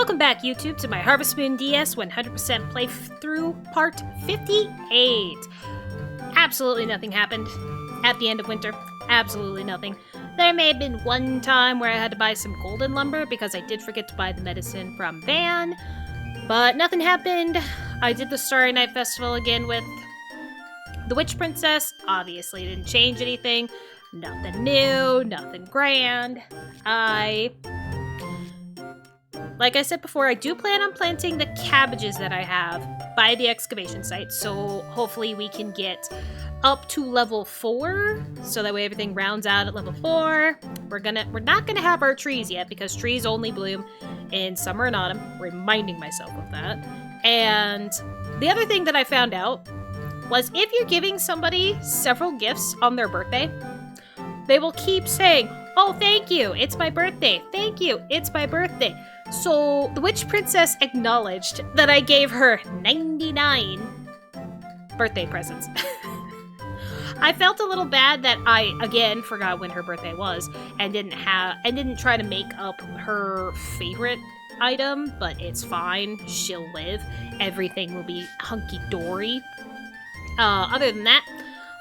Welcome back, YouTube, to my Harvest Moon DS 100% playthrough part 58. Absolutely nothing happened at the end of winter. Absolutely nothing. There may have been one time where I had to buy some golden lumber because I did forget to buy the medicine from Van, but nothing happened. I did the Starry Night Festival again with the Witch Princess. Obviously didn't change anything. Nothing new, nothing grand. Like I said before, I do plan on planting the cabbages that I have by the excavation site, so hopefully we can get up to level 4, so that way everything rounds out at level 4. We're not gonna have our trees yet, because trees only bloom in summer and autumn, reminding myself of that. And the other thing that I found out was if you're giving somebody several gifts on their birthday, they will keep saying, "Oh, thank you, it's my birthday. Thank you, it's my birthday." So the Witch Princess acknowledged that I gave her 99 birthday presents. I felt a little bad that I, again, forgot when her birthday was and didn't try to make up her favorite item, but it's fine. She'll live. Everything will be hunky-dory. Other than that,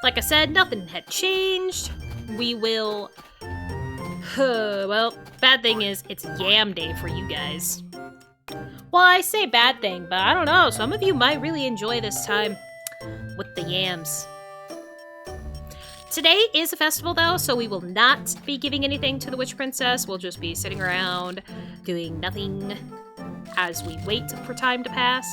like I said, nothing had changed. We will... well, bad thing is, it's yam day for you guys. Well, I say bad thing, but I don't know. Some of you might really enjoy this time with the yams. Today is a festival, though, so we will not be giving anything to the Witch Princess. We'll just be sitting around doing nothing as we wait for time to pass.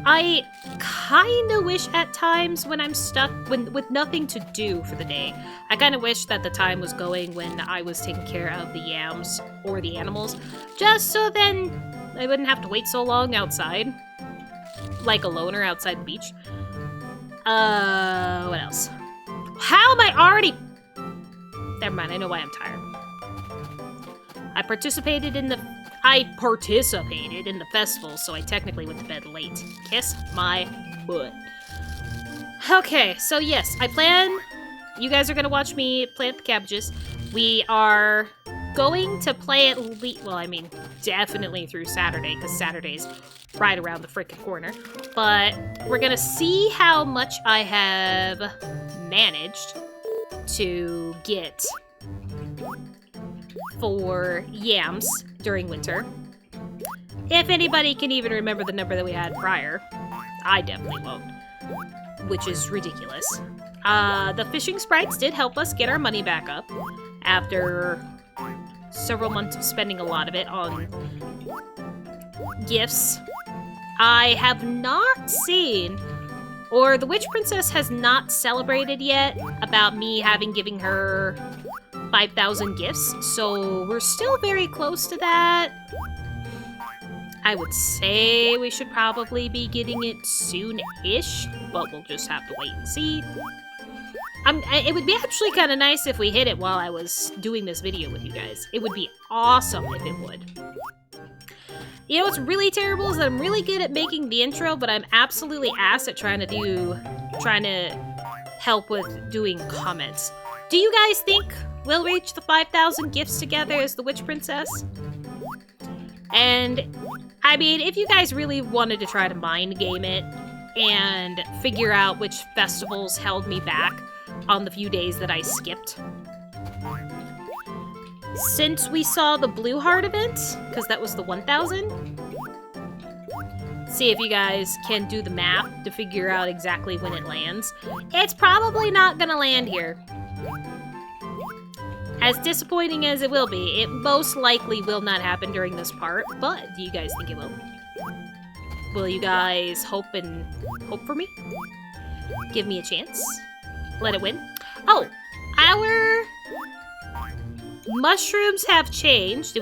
I kind of wish at times when I'm stuck with nothing to do for the day, I kind of wish that the time was going when I was taking care of the yams or the animals, just so then I wouldn't have to wait so long outside, like a loner outside the beach. What else? How am I already... Never mind, I know why I'm tired. I participated in the festival, so I technically went to bed late. Kiss my butt. Okay, so yes, I plan... You guys are going to watch me plant the cabbages. We are going to play at least... Well, I mean, definitely through Saturday, because Saturday's right around the frickin' corner. But we're going to see how much I have managed to get for yams during winter. If anybody can even remember the number that we had prior, I definitely won't, which is ridiculous. The fishing sprites did help us get our money back up after several months of spending a lot of it on gifts. I have not seen, or the Witch Princess has not celebrated yet about me giving her 5,000 gifts, so we're still very close to that. I would say we should probably be getting it soon-ish, but we'll just have to wait and see. It would be actually kind of nice if we hit it while I was doing this video with you guys. It would be awesome if it would. You know what's really terrible is that I'm really good at making the intro, but I'm absolutely ass at trying to help with doing comments. Do you guys think we'll reach the 5,000 gifts together as the Witch Princess? And, I mean, if you guys really wanted to try to mind game it and figure out which festivals held me back on the few days that I skipped. Since we saw the Blue Heart event, because that was the 1,000, see if you guys can do the math to figure out exactly when it lands. It's probably not gonna land here. As disappointing as it will be, it most likely will not happen during this part, but do you guys think it will? Will you guys hope for me? Give me a chance? Let it win? Oh, our mushrooms have changed.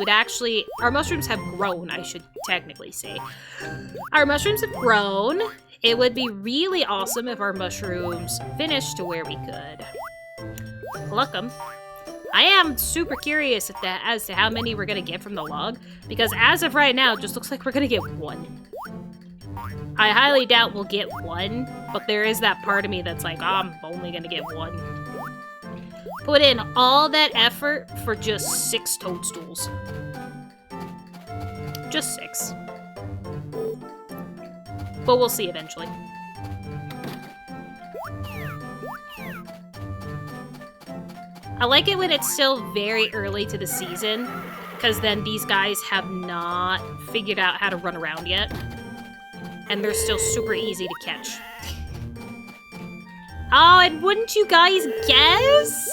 Our mushrooms have grown, I should technically say. Our mushrooms have grown. It would be really awesome if our mushrooms finished to where we could pluck them. I am super curious as to how many we're gonna get from the log, because as of right now, it just looks like we're gonna get 1. I highly doubt we'll get 1, but there is that part of me that's like, oh, I'm only gonna get 1. Put in all that effort for just 6 toadstools. Just 6. But we'll see eventually. I like it when it's still very early to the season, because then these guys have not figured out how to run around yet. And they're still super easy to catch. Oh, and wouldn't you guys guess?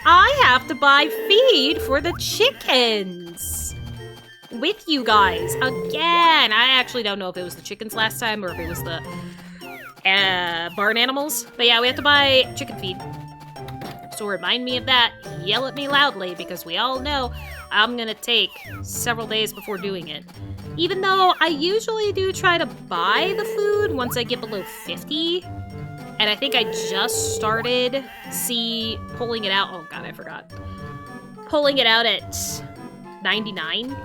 I have to buy feed for the chickens. With you guys, again. I actually don't know if it was the chickens last time or if it was the barn animals. But yeah, we have to buy chicken feed. So remind me of that. Yell at me loudly, because we all know I'm gonna take several days before doing it. Even though I usually do try to buy the food once I get below 50. And I think I just started pulling it out. Oh god, I forgot. Pulling it out at 99.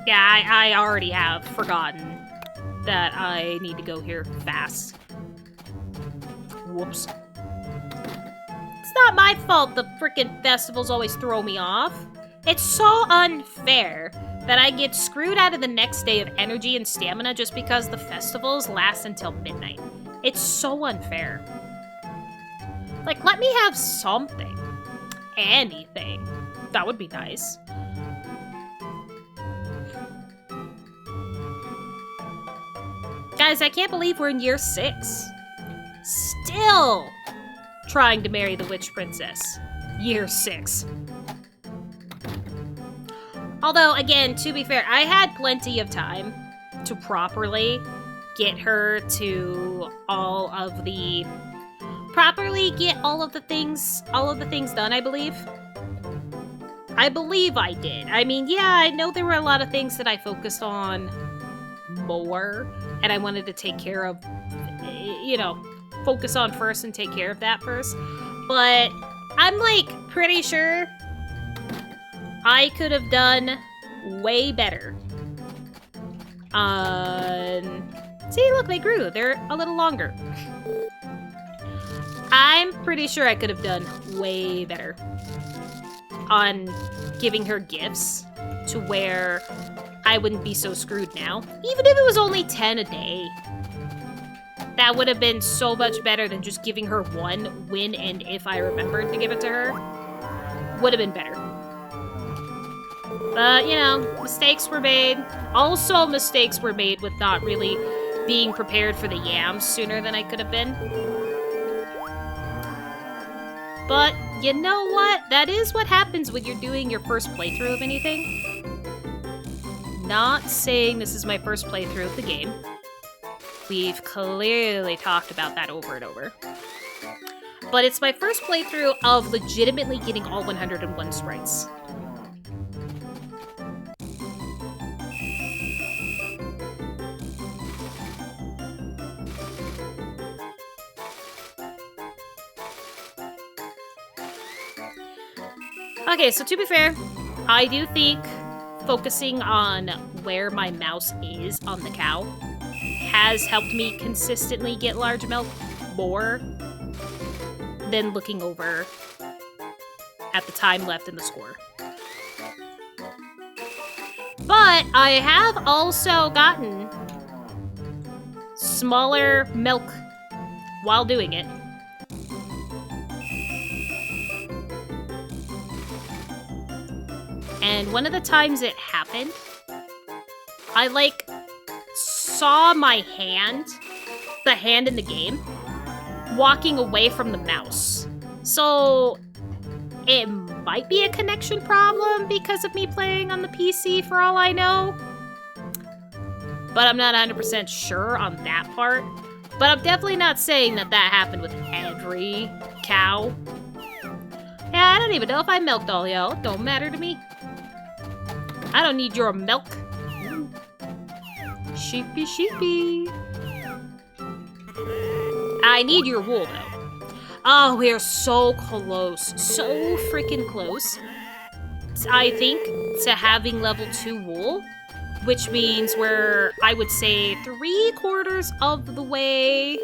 Yeah, I already have forgotten that I need to go here fast. Whoops. It's not my fault the frickin' festivals always throw me off. It's so unfair that I get screwed out of the next day of energy and stamina just because the festivals last until midnight. It's so unfair. Like, let me have something. Anything. That would be nice. Guys, I can't believe we're in year 6. Still trying to marry the witch princess. Year 6. Although, again, to be fair, I had plenty of time to properly get her to get all of the things done, I believe. I believe I did. I mean, yeah, I know there were a lot of things that I focused on more, and I wanted to take care of, you know, focus on first and take care of that first. But I'm, like, pretty sure I could have done way better. See, look, they grew. They're a little longer. I'm pretty sure I could have done way better on giving her gifts to where I wouldn't be so screwed now. Even if it was only 10 a day. That would have been so much better than just giving her one when and if I remembered to give it to her. Would have been better. But, you know, mistakes were made. Also, mistakes were made with not really being prepared for the yams sooner than I could have been. But, you know what? That is what happens when you're doing your first playthrough of anything. Not saying this is my first playthrough of the game. We've clearly talked about that over and over. But it's my first playthrough of legitimately getting all 101 sprites. Okay, so to be fair, I do think focusing on where my mouse is on the cow has helped me consistently get large milk more than looking over at the time left in the score. But I have also gotten smaller milk while doing it. And one of the times it happened, I, like, saw my hand, the hand in the game, walking away from the mouse. So, it might be a connection problem because of me playing on the PC, for all I know. But I'm not 100% sure on that part. But I'm definitely not saying that that happened with every cow. Yeah, I don't even know if I milked all y'all. Don't matter to me. I don't need your milk. Sheepy, sheepy. I need your wool, though. Oh, we are so close. So freaking close. I think to having level 2 wool, which means we're, I would say, 3/4 of the way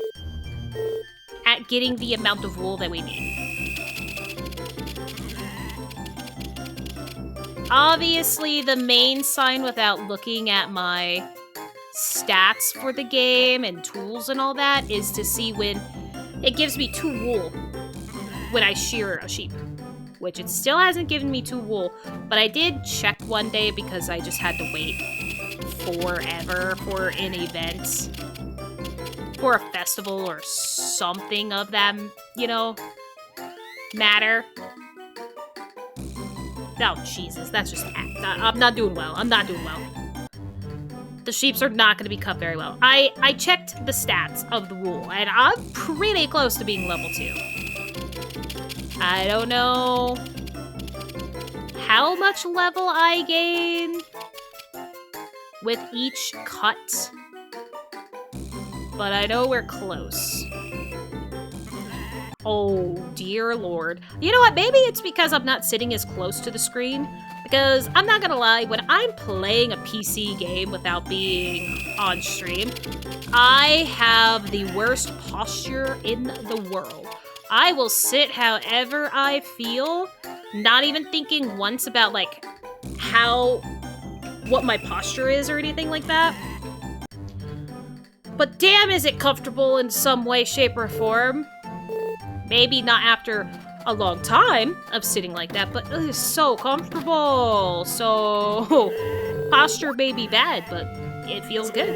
at getting the amount of wool that we need. obviously the main sign without looking at my stats for the game and tools and all that is to see when it gives me 2 wool when I shear a sheep, which it still hasn't given me 2 wool, but I did check one day because I just had to wait forever for an event, for a festival or something of that, you know, matter. Oh, Jesus, that's just... I'm not doing well. I'm not doing well. The sheeps are not going to be cut very well. I checked the stats of the wool, and I'm pretty close to being level 2. I don't know how much level I gain with each cut, but I know we're close. Oh, dear Lord. You know what? Maybe it's because I'm not sitting as close to the screen. Because, I'm not gonna lie, when I'm playing a PC game without being on stream, I have the worst posture in the world. I will sit however I feel, not even thinking once about, like, what my posture is or anything like that. But damn, is it comfortable in some way, shape, or form. Maybe not after a long time of sitting like that, but it's so comfortable. So, posture may be bad, but it feels good.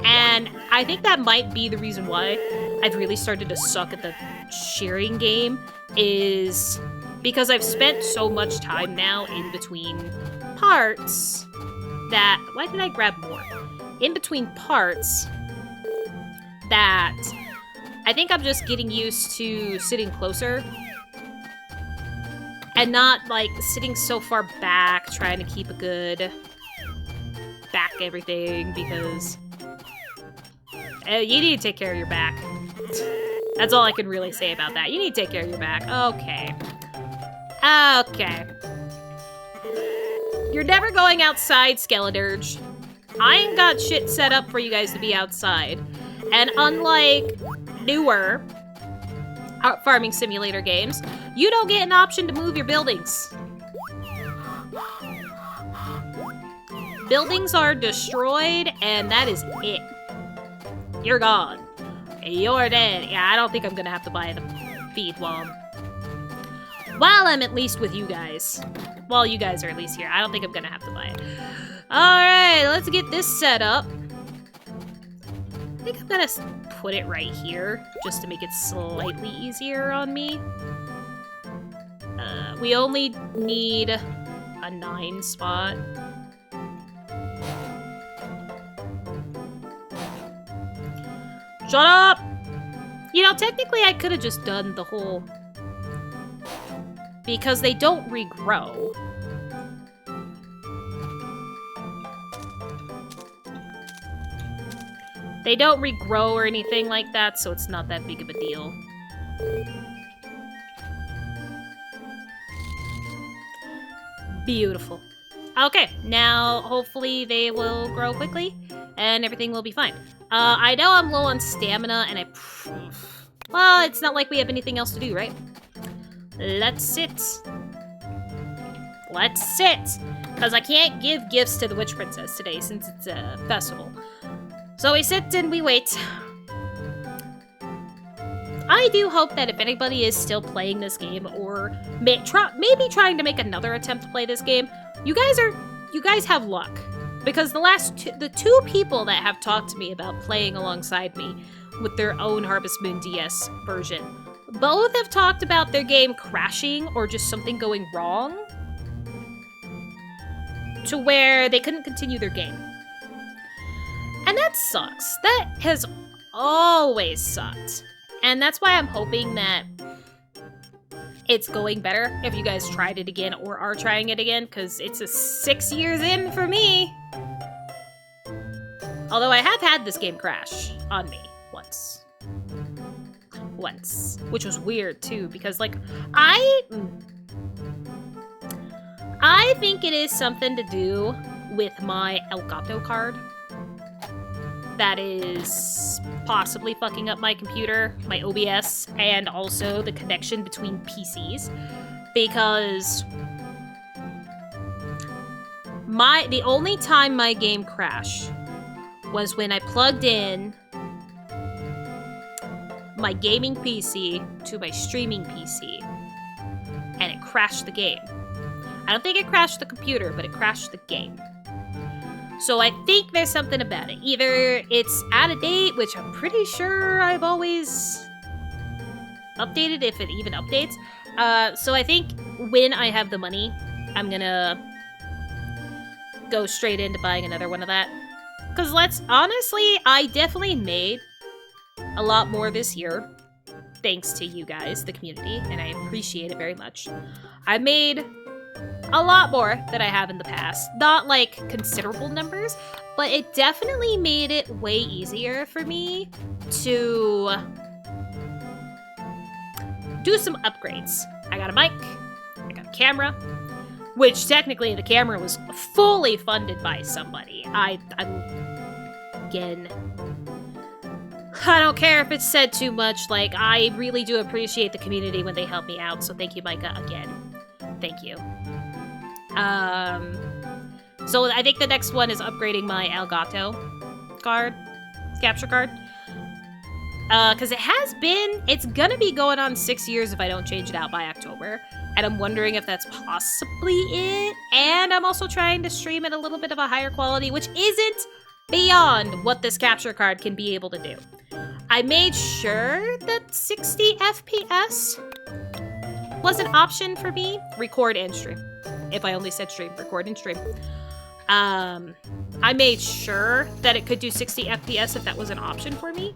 And I think that might be the reason why I've really started to suck at the shearing game, is because I've spent so much time now in between parts that... Why did I grab more? In between parts that... I think I'm just getting used to sitting closer and not, like, sitting so far back, trying to keep a good back everything, because you need to take care of your back. That's all I can really say about that. You need to take care of your back. Okay. Okay. You're never going outside, Skeledirge. I ain't got shit set up for you guys to be outside. And unlike newer farming simulator games, you don't get an option to move your buildings. Buildings are destroyed, and that is it. You're gone. You're dead. Yeah, I don't think I'm gonna have to buy the feed while I'm at least with you guys. While you guys are at least here. I don't think I'm gonna have to buy it. Alright, let's get this set up. I think I'm gonna put it right here, just to make it slightly easier on me. We only need a 9 spot. Shut up! You know, technically I could have just done the whole... Because they don't regrow. They don't regrow or anything like that, so it's not that big of a deal. Beautiful. Okay, now hopefully they will grow quickly and everything will be fine. I know I'm low on stamina and well, it's not like we have anything else to do, right? Let's sit. Let's sit! Because I can't give gifts to the Witch Princess today since it's a festival. So we sit and we wait. I do hope that if anybody is still playing this game or maybe trying to make another attempt to play this game, you guys have luck. Because the two people that have talked to me about playing alongside me with their own Harvest Moon DS version, both have talked about their game crashing or just something going wrong to where they couldn't continue their game. And that sucks. That has always sucked. And that's why I'm hoping that it's going better if you guys tried it again or are trying it again, because it's a 6 years in for me. Although I have had this game crash on me once. Which was weird too, because like, I think it is something to do with my Elgato card that is possibly fucking up my computer, my OBS, and also the connection between PCs. Because The only time my game crashed was when I plugged in my gaming PC to my streaming PC, and it crashed the game. I don't think it crashed the computer, but it crashed the game. So I think there's something about it. Either it's out of date, which I'm pretty sure I've always updated, if it even updates. So I think when I have the money, I'm gonna go straight into buying another one of that. Because honestly, I definitely made a lot more this year, thanks to you guys, the community, and I appreciate it very much. I made a lot more than I have in the past. Not like considerable numbers, but it definitely made it way easier for me to do some upgrades. I got a mic, I got a camera, which technically the camera was fully funded by somebody. Again, I don't care if it's said too much. Like, I really do appreciate the community when they help me out. So thank you, Micah, again. Thank you. So I think the next one is upgrading my Elgato card, capture card. Because it's gonna be going on 6 years if I don't change it out by October. And I'm wondering if that's possibly it. And I'm also trying to stream at a little bit of a higher quality, which isn't beyond what this capture card can be able to do. I made sure that 60 FPS was an option for me. Record and stream. If I only said stream, record and stream. I made sure that it could do 60 FPS if that was an option for me.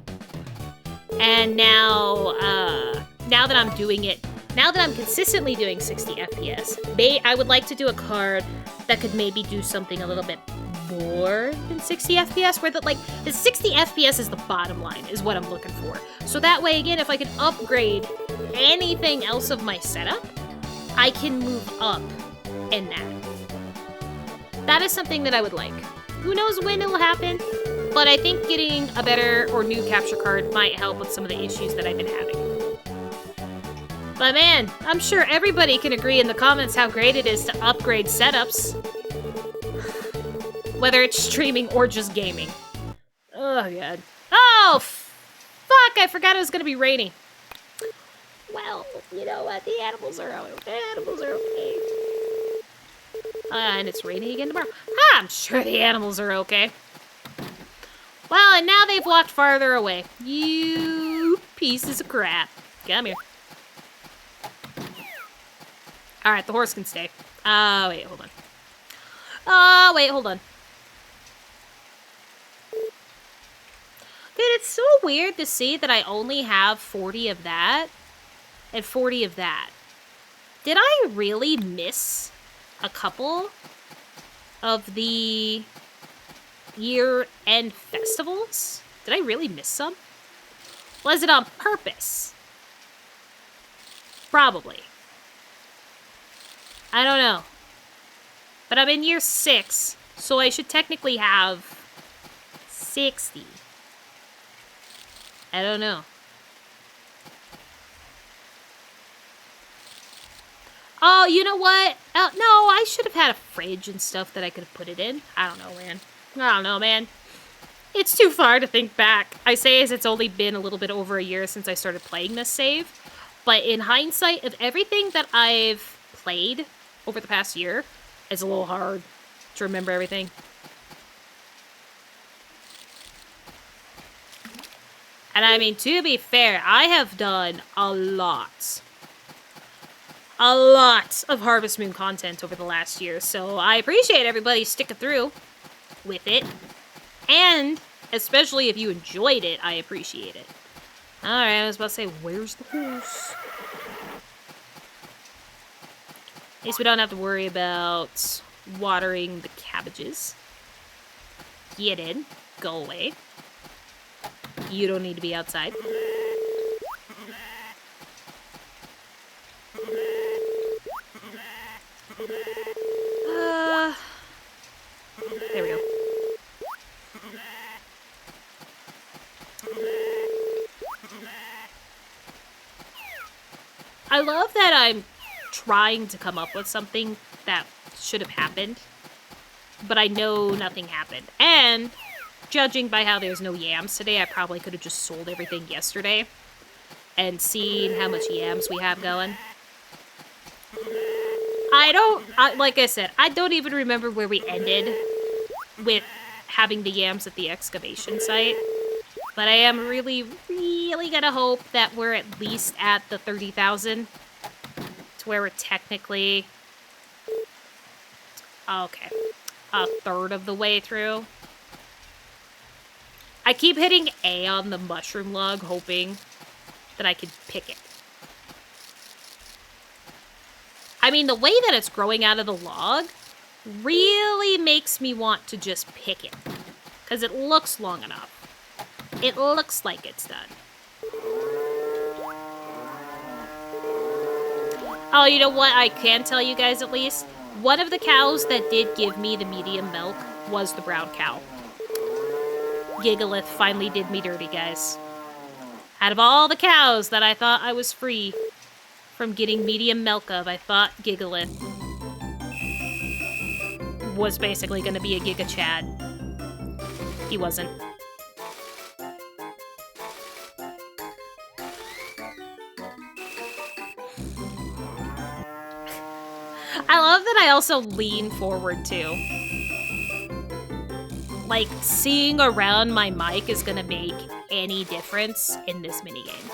And now that I'm doing it, now that I'm consistently doing 60 FPS, I would like to do a card that could maybe do something a little bit more than 60 FPS, where the 60 FPS is the bottom line, is what I'm looking for. So that way, again, if I can upgrade anything else of my setup, I can move up in that. That is something that I would like. Who knows when it'll happen, but I think getting a better or new capture card might help with some of the issues that I've been having. But man, I'm sure everybody can agree in the comments how great it is to upgrade setups. Whether it's streaming or just gaming. Oh, God. Oh, fuck! I forgot it was gonna be rainy. Well, you know what? The animals are okay. And it's raining again tomorrow. I'm sure the animals are okay. Well, and now they've walked farther away. You pieces of crap. Come here. Alright, the horse can stay. Wait, hold on. Dude, it's so weird to see that I only have 40 of that and 40 of that. Did I really miss a couple of the year-end festivals? Did I really miss some? Was it on purpose? Probably. I don't know. But I'm in year 6, so I should technically have 60. I don't know. Oh, you know what? No, I should have had a fridge and stuff that I could have put it in. I don't know, man. It's too far to think back. I say as it's only been a little bit over a year since I started playing this save. But in hindsight of everything that I've played over the past year, it's a little hard to remember everything. And I mean, to be fair, I have done a lot of Harvest Moon content over the last year, so I appreciate everybody sticking through with it. And especially if you enjoyed it, I appreciate it. Alright, I was about to say, where's the horse? At least we don't have to worry about watering the cabbages. Get in. Go away. You don't need to be outside. There we go. I love that I'm trying to come up with something that should have happened but I know nothing happened. And judging by how there's no yams today, I probably could have just sold everything yesterday and seen how much yams we have going. Like I said, I don't even remember where we ended with having the yams at the excavation site. But I am really, really gonna hope that we're at least at the 30,000. To where we're technically... Okay. A third of the way through. I keep hitting A on the mushroom log, hoping that I could pick it. I mean, the way that it's growing out of the log really makes me want to just pick it. Because it looks long enough. It looks like it's done. Oh, you know what? I can tell you guys at least. One of the cows that did give me the medium milk was the brown cow. Gigalith finally did me dirty, guys. Out of all the cows that I thought I was free from getting medium milk of, I thought Gigalith was basically going to be a Giga Chad. He wasn't. I love that I also lean forward, too. Like, seeing around my mic is gonna make any difference in this minigame.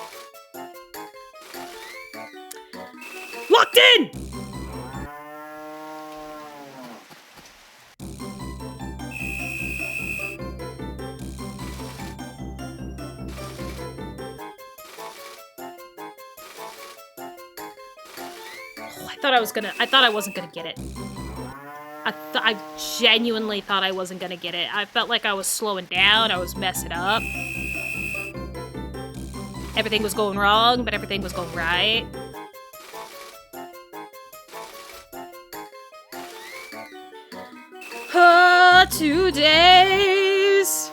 Locked in! Oh, I thought I wasn't gonna get it. I genuinely thought I wasn't gonna get it. I felt like I was slowing down, I was messing up. Everything was going wrong, but everything was going right. Ah, 2 days!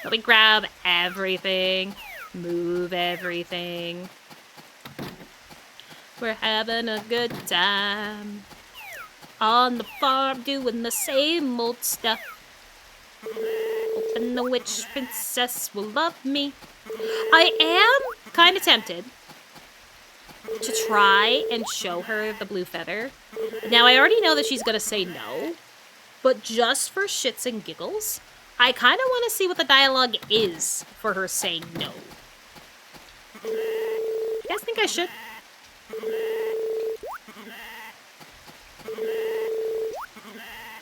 Let me grab everything. Move everything. We're having a good time. On the farm doing the same old stuff. Hoping the witch princess will love me. I am kind of tempted to try and show her the blue feather. Now, I already know that she's going to say no. But just for shits and giggles, I kind of want to see what the dialogue is for her saying no. You guys think I should?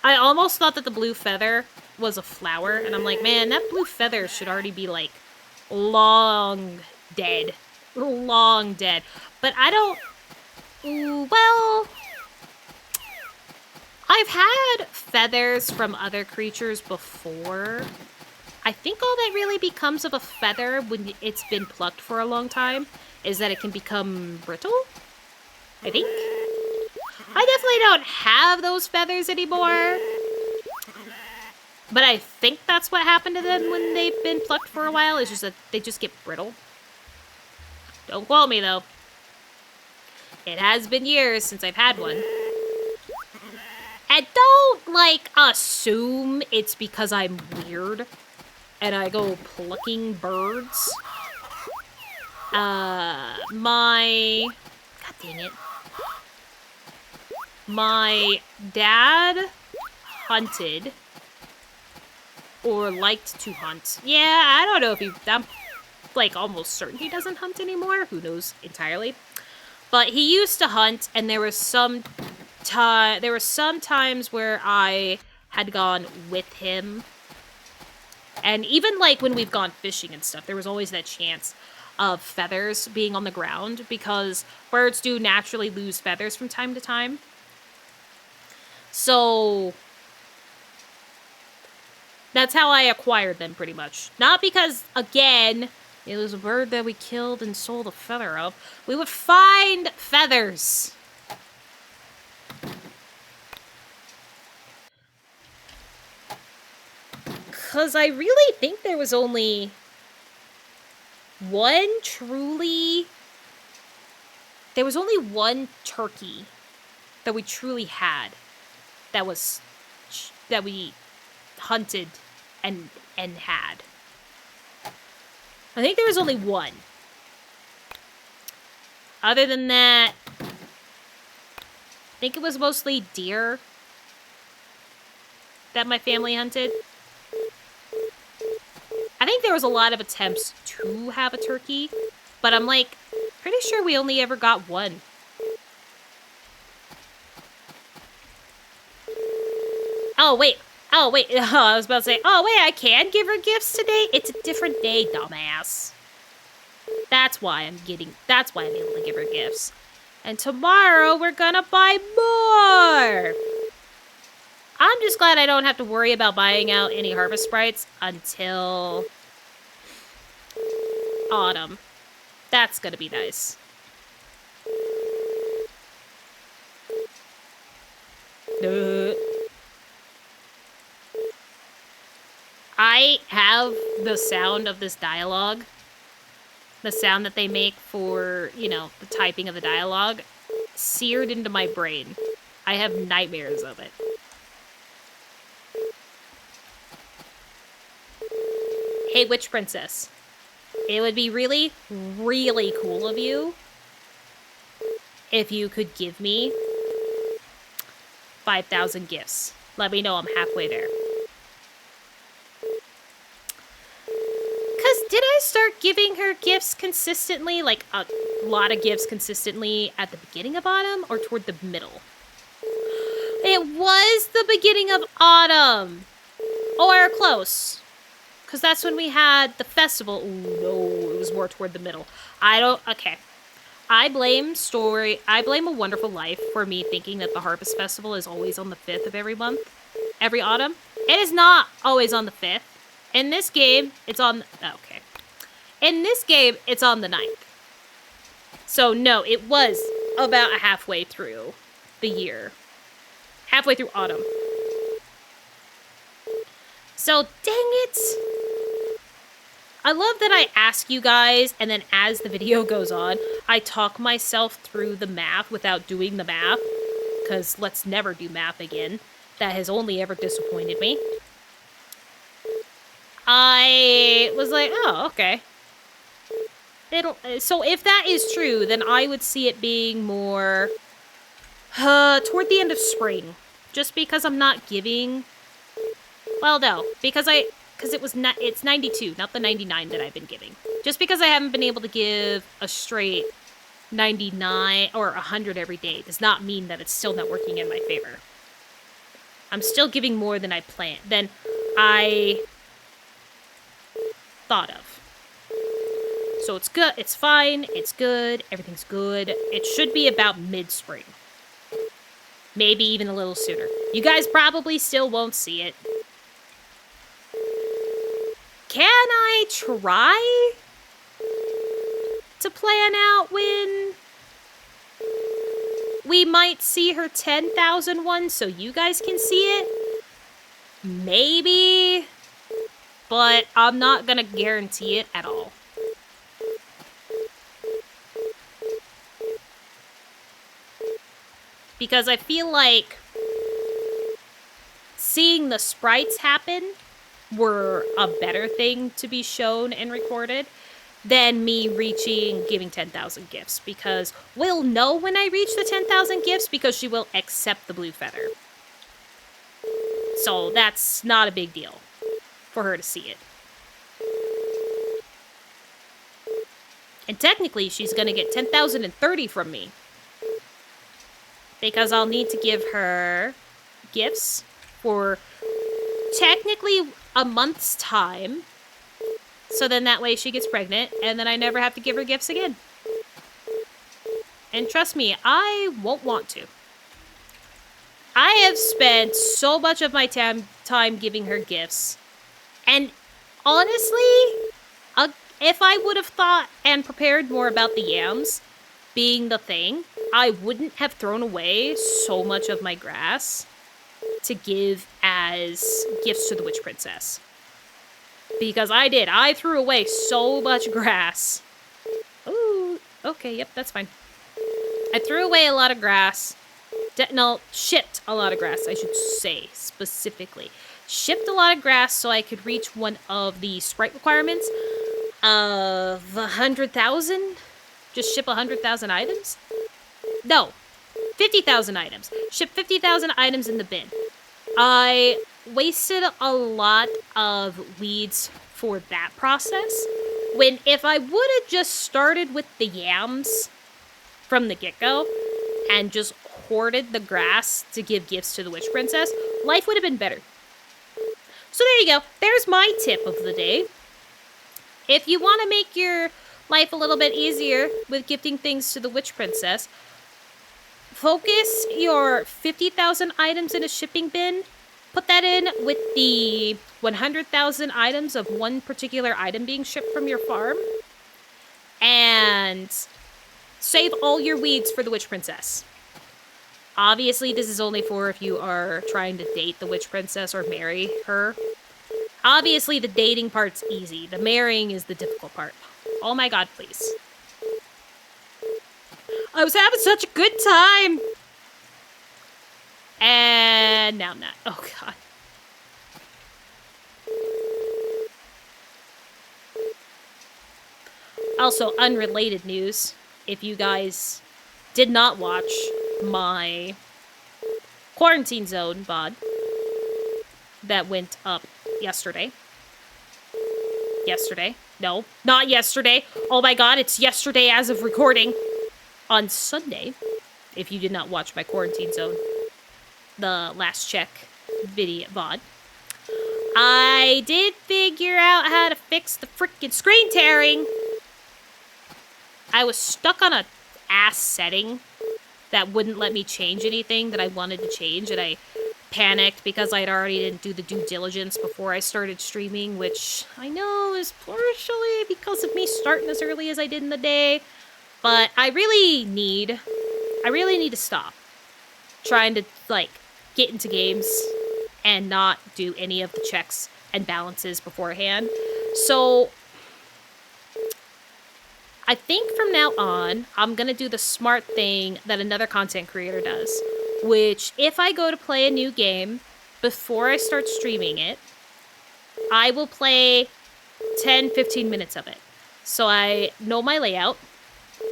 I almost thought that the blue feather was a flower, and I'm like, man, that blue feather should already be, like, long dead. Long dead. But I don't... Well... I've had feathers from other creatures before. I think all that really becomes of a feather when it's been plucked for a long time is that it can become brittle, I think. I definitely don't have those feathers anymore. But I think that's what happened to them when they've been plucked for a while. It's just that they just get brittle. Don't quote me, though. It has been years since I've had one. And don't, like, assume it's because I'm weird and I go plucking birds. God dang it. My dad hunted, or liked to hunt. Yeah, I don't know if I'm, like, almost certain he doesn't hunt anymore. Who knows entirely. But he used to hunt, and there were some times where I had gone with him. And even, like, when we've gone fishing and stuff, there was always that chance of feathers being on the ground, because birds do naturally lose feathers from time to time. So that's how I acquired them, pretty much. Not because, again, it was a bird that we killed and sold a feather of. We would find feathers. Because I really think there was only one truly there was only one turkey that we truly had that we hunted and had. I think there was only one. Other than that, I think it was mostly deer that my family hunted. I think there was a lot of attempts to have a turkey, but I'm like, pretty sure we only ever got one. Oh, wait. Oh, wait. I was about to say, oh, wait, I can give her gifts today? It's a different day, dumbass. That's why I'm able to give her gifts. And tomorrow, we're gonna buy more! I'm just glad I don't have to worry about buying out any harvest sprites until autumn. That's gonna be nice. I have the sound of this dialogue, the sound that they make for, you know, the typing of the dialogue, seared into my brain. I have nightmares of it. Hey, Witch Princess. It would be really, really cool of you if you could give me 5,000 gifts. Let me know I'm halfway there. Because did I start giving her gifts consistently, like a lot of gifts consistently at the beginning of autumn or toward the middle? It was the beginning of autumn. Or close. Because that's when we had the festival. Ooh, no, it was more toward the middle. Okay. I blame A Wonderful Life for me thinking that the Harvest Festival is always on the 5th of every month. Every autumn. It is not always on the 5th. In this game, it's on... Okay. In this game, it's on the 9th. So, no, it was about halfway through the year. Halfway through autumn. So, dang it! I love that I ask you guys, and then as the video goes on, I talk myself through the math without doing the math. Because let's never do math again. That has only ever disappointed me. I was like, oh, okay. So if that is true, then I would see it being more toward the end of spring. Just because I'm not giving... Well, no. Because it's 92, not the 99 that I've been giving. Just because I haven't been able to give a straight 99 or 100 every day does not mean that it's still not working in my favor. I'm still giving more than I thought of. So it's good, it's fine, it's good, everything's good. It should be about mid-spring. Maybe even a little sooner. You guys probably still won't see it. Can I try to plan out when we might see her 10,000 one so you guys can see it? Maybe. But I'm not gonna guarantee it at all. Because I feel like seeing the sprites happen were a better thing to be shown and recorded than me giving 10,000 gifts. Because we'll know when I reach the 10,000 gifts because she will accept the blue feather. So that's not a big deal for her to see it. And technically, she's going to get 10,030 from me. Because I'll need to give her gifts for technically a month's time. So then that way she gets pregnant, and then I never have to give her gifts again. And trust me, I won't want to. I have spent so much of my time giving her gifts. And honestly, if I would have thought and prepared more about the yams being the thing, I wouldn't have thrown away so much of my grass to give as gifts to the Witch Princess. Because I did. I threw away so much grass. Ooh, okay, yep, that's fine. I threw away a lot of grass. No, shipped a lot of grass, I should say, specifically. Shipped a lot of grass so I could reach one of the sprite requirements of 100,000. Just ship 100,000 items? No, 50,000 items. Ship 50,000 items in the bin. I wasted a lot of weeds for that process, when if I would have just started with the yams from the get-go and just hoarded the grass to give gifts to the Witch Princess, life would have been better. So there you go. There's my tip of the day. If you want to make your life a little bit easier with gifting things to the Witch Princess, focus your 50,000 items in a shipping bin. Put that in with the 100,000 items of one particular item being shipped from your farm. And save all your weeds for the Witch Princess. Obviously, this is only for if you are trying to date the Witch Princess or marry her. Obviously, the dating part's easy. The marrying is the difficult part. Oh my god, please. I was having such a good time! And now I'm not. Oh god. Also, unrelated news. If you guys did not watch my quarantine zone VOD that went up yesterday. Yesterday. No, not yesterday. Oh my god, it's yesterday as of recording. On Sunday, if you did not watch my quarantine zone, the last check video VOD, I did figure out how to fix the freaking screen tearing. I was stuck on a ass setting that wouldn't let me change anything that I wanted to change, and I panicked because I'd already didn't do the due diligence before I started streaming, which I know is partially because of me starting as early as I did in the day, but I really need to stop trying to, like, get into games and not do any of the checks and balances beforehand. So I think from now on, I'm going to do the smart thing that another content creator does, which if I go to play a new game before I start streaming it, I will play 10-15 minutes of it. So I know my layout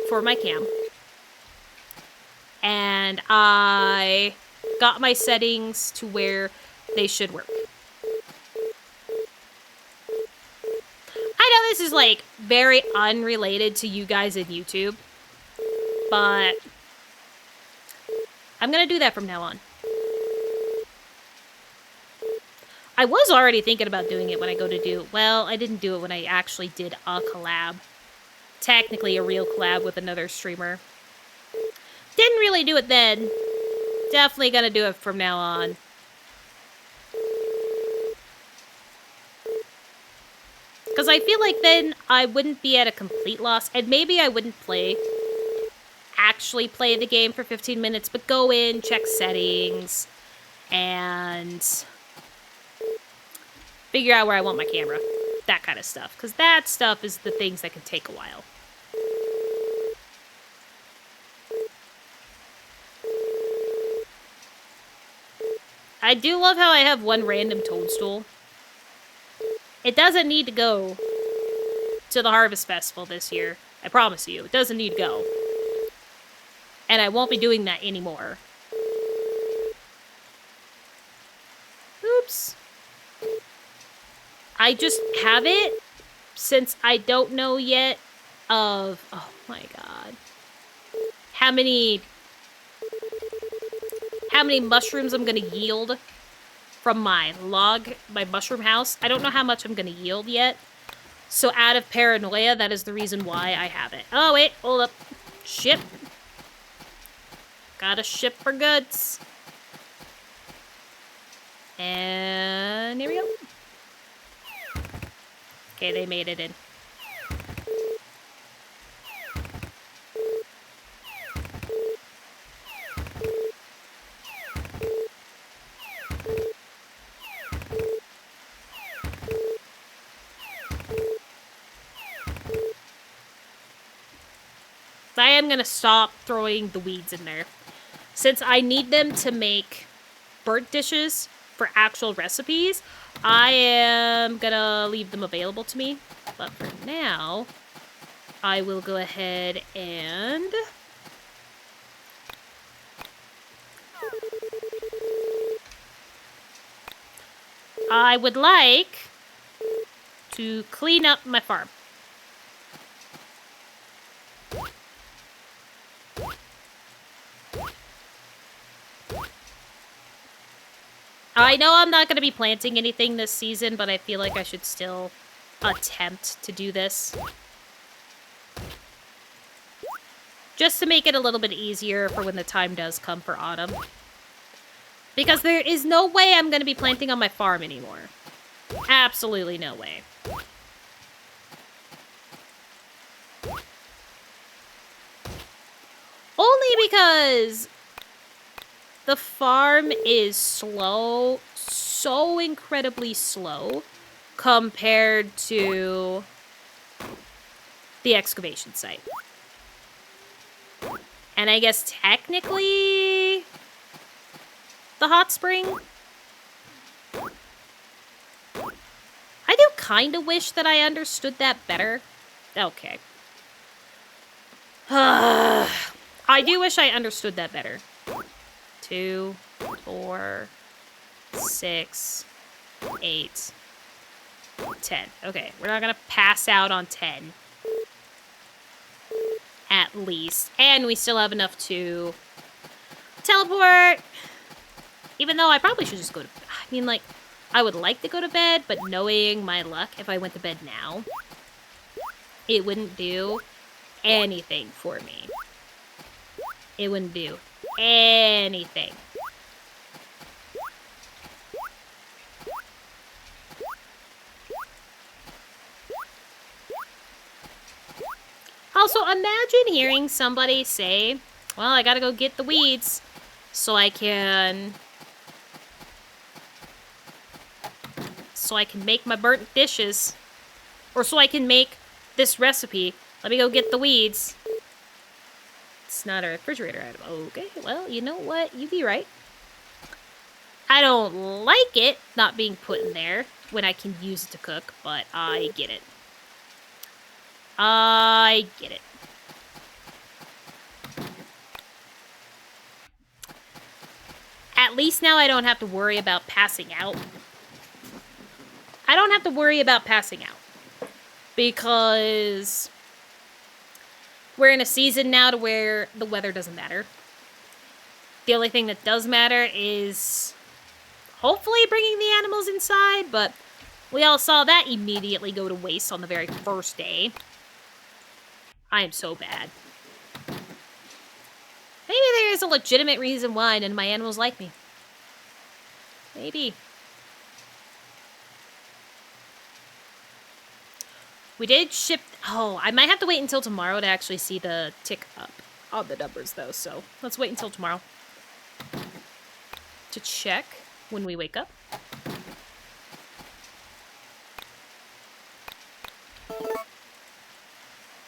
for my cam, and I got my settings to where they should work. I know this is, like, very unrelated to you guys in YouTube, but I'm gonna do that from now on. I was already thinking about doing it when I go to do... Well, I didn't do it when I actually did a collab. Technically a real collab with another streamer. Didn't really do it then. Definitely gonna do it from now on. Because I feel like then I wouldn't be at a complete loss, and maybe I wouldn't actually play the game for 15 minutes, but go in, check settings, and figure out where I want my camera. That kind of stuff. Because that stuff is the things that can take a while. I do love how I have one random toadstool. It doesn't need to go to the Harvest Festival this year. I promise you, it doesn't need to go. And I won't be doing that anymore. Oops. I just have it since I don't know yet of... Oh my god. How many mushrooms I'm gonna yield from my mushroom house. I don't know how much I'm gonna yield yet. So out of paranoia, that is the reason why I have it. Oh wait, hold up. Ship. Gotta ship for goods. And here we go. Okay, they made it in. I am going to stop throwing the weeds in there. Since I need them to make burnt dishes for actual recipes, I am going to leave them available to me. But for now, I will go ahead and... I would like to clean up my farm. I know I'm not going to be planting anything this season, but I feel like I should still attempt to do this. Just to make it a little bit easier for when the time does come for autumn. Because there is no way I'm going to be planting on my farm anymore. Absolutely no way. Only because the farm is slow, so incredibly slow, compared to the excavation site. And I guess technically the hot spring. I do kind of wish that I understood that better. Okay. I do wish I understood that better. 2, 4, 6, 8, 10. Okay, we're not gonna pass out on 10. At least. And we still have enough to teleport. Even though I probably should just go to... I mean, like, I would like to go to bed, but knowing my luck, if I went to bed now, it wouldn't do anything for me. It wouldn't do anything. Also, imagine hearing somebody say, well, I gotta go get the weeds so I can make my burnt dishes. Or so I can make this recipe. Let me go get the weeds. It's not a refrigerator item. Okay, well, you know what? You be right. I don't like it not being put in there when I can use it to cook, but I get it. I get it. At least now I don't have to worry about passing out. I don't have to worry about passing out. Because we're in a season now to where the weather doesn't matter. The only thing that does matter is hopefully bringing the animals inside, but we all saw that immediately go to waste on the very first day. I am so bad. Maybe there is a legitimate reason why none of my animals like me. Maybe. We did ship... Oh, I might have to wait until tomorrow to actually see the tick up on the numbers, though. So let's wait until tomorrow to check when we wake up.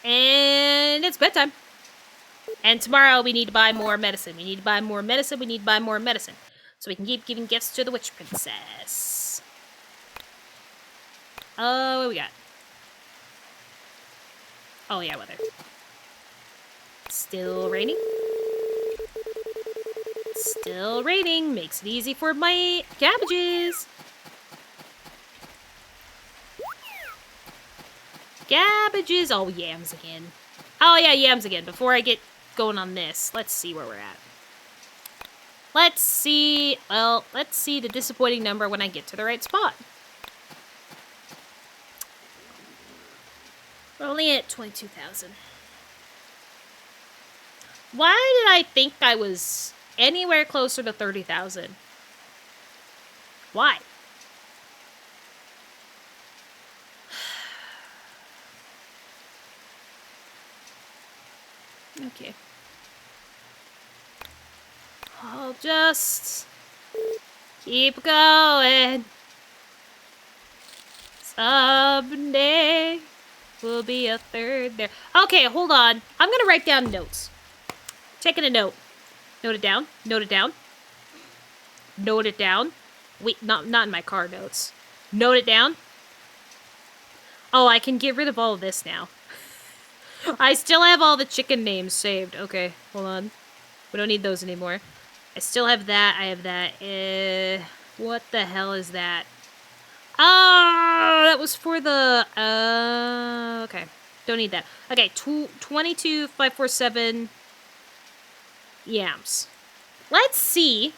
And it's bedtime. And tomorrow we need to buy more medicine. We need to buy more medicine. We need to buy more medicine. So we can keep giving gifts to the witch princess. Oh, what we got? Oh, yeah, weather. Still raining. Still raining. Makes it easy for my cabbages. Cabbages. Oh, yams again. Oh, yeah, yams again. Before I get going on this, let's see where we're at. Let's see. Well, let's see the disappointing number when I get to the right spot. We're only at 22,000. Why did I think I was anywhere closer to 30,000? Why? Okay. I'll just keep going. Someday will be a third there. Okay, hold on. I'm gonna write down notes. Taking a note. Note it down. Note it down. Note it down. Wait, not in my car notes. Note it down. Oh, I can get rid of all of this now. I still have all the chicken names saved. Okay, hold on. We don't need those anymore. I still have that. I have that. What the hell is that? Oh, that was for the... okay. Don't need that. Okay, 22,547 yams. Let's see,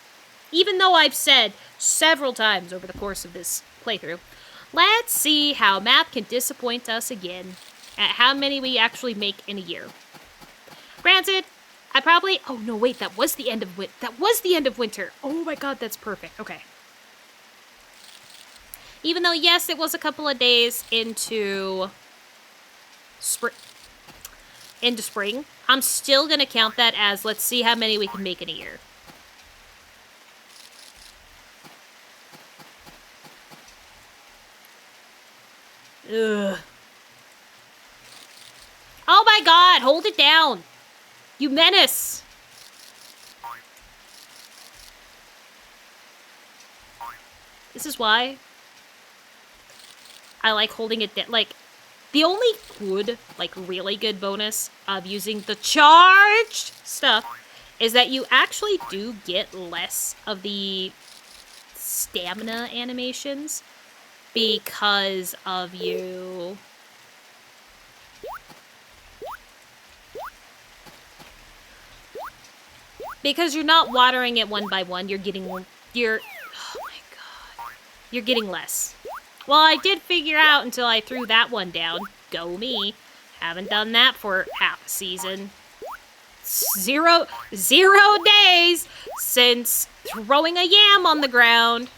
even though I've said several times over the course of this playthrough, let's see how map can disappoint us again at how many we actually make in a year. Granted, I probably... Oh, no, wait, that was the end of winter. Oh my god, that's perfect. Okay. Even though, yes, it was a couple of days into spring, I'm still going to count that as, let's see how many we can make in a year. Ugh. Oh my god, hold it down. You menace. This is why I like holding it down. Like, the only good, like, really good bonus of using the charged stuff is that you actually do get less of the stamina animations because of you. Because you're not watering it one by one, you're getting, oh my god, you're getting less. Well, I did figure out until I threw that one down. Go me. Haven't done that for half a season. Zero days since throwing a yam on the ground.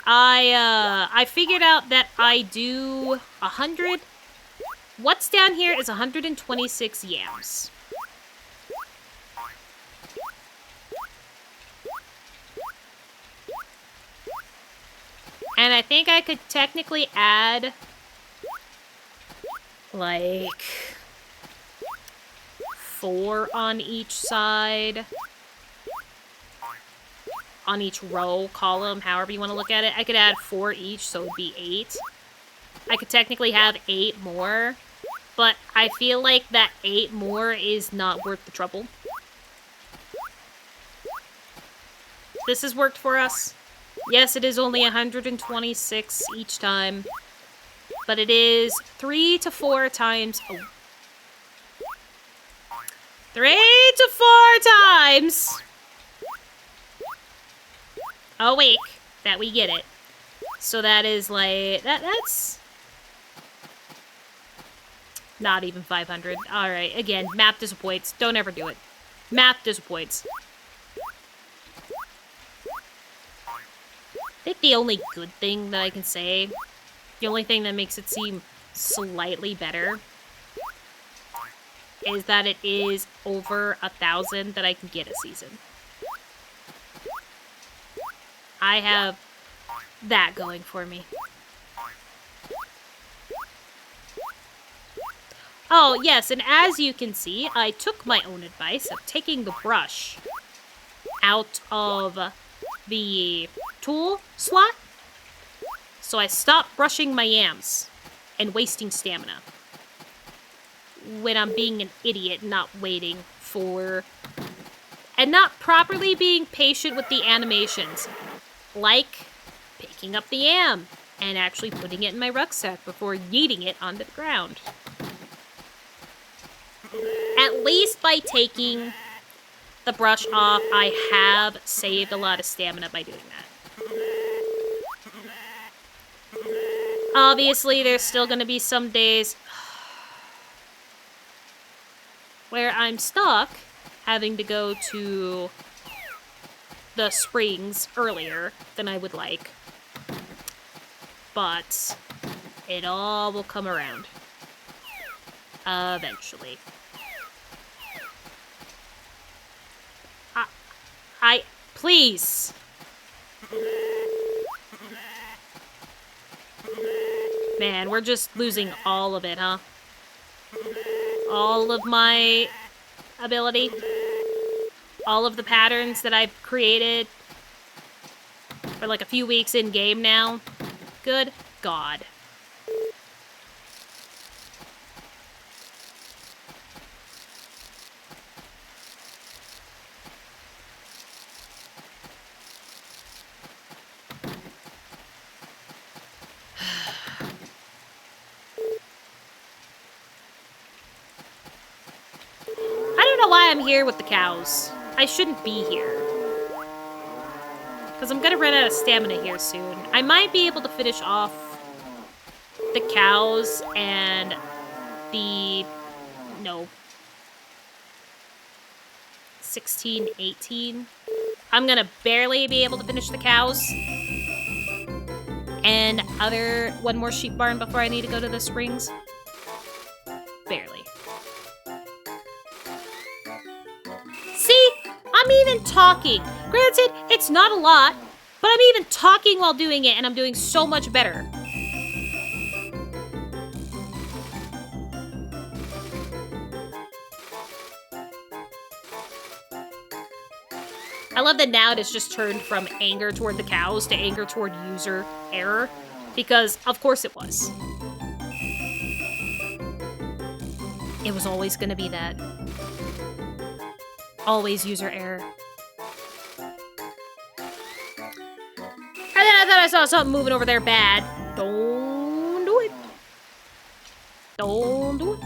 I figured out that I do 100. What's down here is 126 yams. And I think I could technically add, like, 4 on each side. On each row, column, however you want to look at it. I could add 4 each, so it would be 8. I could technically have 8 more, but I feel like that 8 more is not worth the trouble. This has worked for us. Yes, it is only 126 each time, but it is 3 to 4 times... Oh. 3 to 4 times a week that we get it. So that is like... That's... not even 500. Alright, again, map disappoints. Don't ever do it. Map disappoints. I think the only good thing that I can say, the only thing that makes it seem slightly better, is that it is over 1,000 that I can get a season. I have that going for me. Oh, yes, and as you can see, I took my own advice of taking the brush out of the tool slot, so I stopped brushing my yams and wasting stamina when I'm being an idiot, not waiting for, and not properly being patient with the animations, like picking up the yam and actually putting it in my rucksack before yeeting it onto the ground. At least by taking the brush off, I have saved a lot of stamina by doing that. Obviously, there's still going to be some days where I'm stuck having to go to the springs earlier than I would like. But it all will come around. Eventually. Please. Man, we're just losing all of it, huh? All of my ability. All of the patterns that I've created for like a few weeks in game now. Good God. I don't know why I'm here with the cows. I shouldn't be here. Because I'm gonna run out of stamina here soon. I might be able to finish off the cows and the... No. 16, 18. I'm gonna barely be able to finish the cows. And one more sheep barn before I need to go to the springs. Barely. See? I'm even talking. Granted, it's not a lot, but I'm even talking while doing it, and I'm doing so much better. I love that now it has just turned from anger toward the cows to anger toward user error, because of course it was. It was always gonna be that. Always user error. And then I thought I saw something moving over there bad. Don't do it. Don't do it.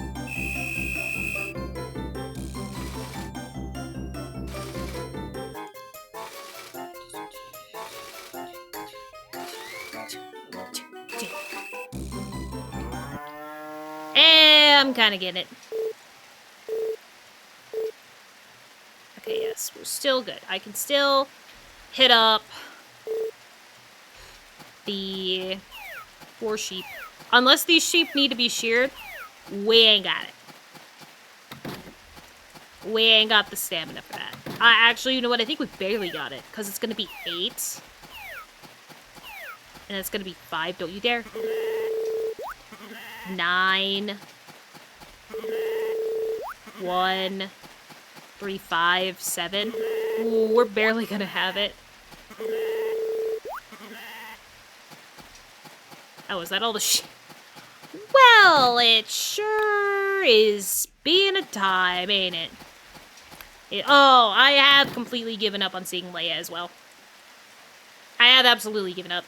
I'm kind of getting it. Okay, yes, we're still good. I can still hit up the 4 sheep. Unless these sheep need to be sheared, we ain't got it. We ain't got the stamina for that. Actually, you know what? I think we barely got it, because it's going to be 8. And it's going to be 5. Don't you dare. 9. 1, 3, 5, 7. Ooh, we're barely gonna have it. Oh, is that all the Well, it sure is being a time, ain't it? Oh, I have completely given up on seeing Leia as well. I have absolutely given up.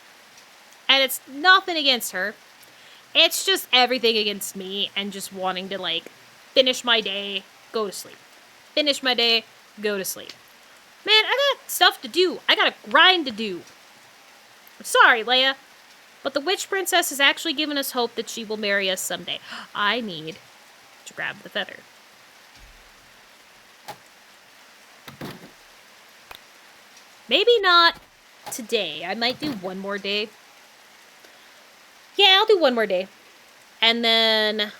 And it's nothing against her. It's just everything against me and just wanting to, like, finish my day, go to sleep. Finish my day, go to sleep. Man, I got stuff to do. I got a grind to do. I'm sorry, Leia, but the Witch Princess has actually given us hope that she will marry us someday. I need to grab the feather. Maybe not today. I might do one more day. Yeah, I'll do one more day. And then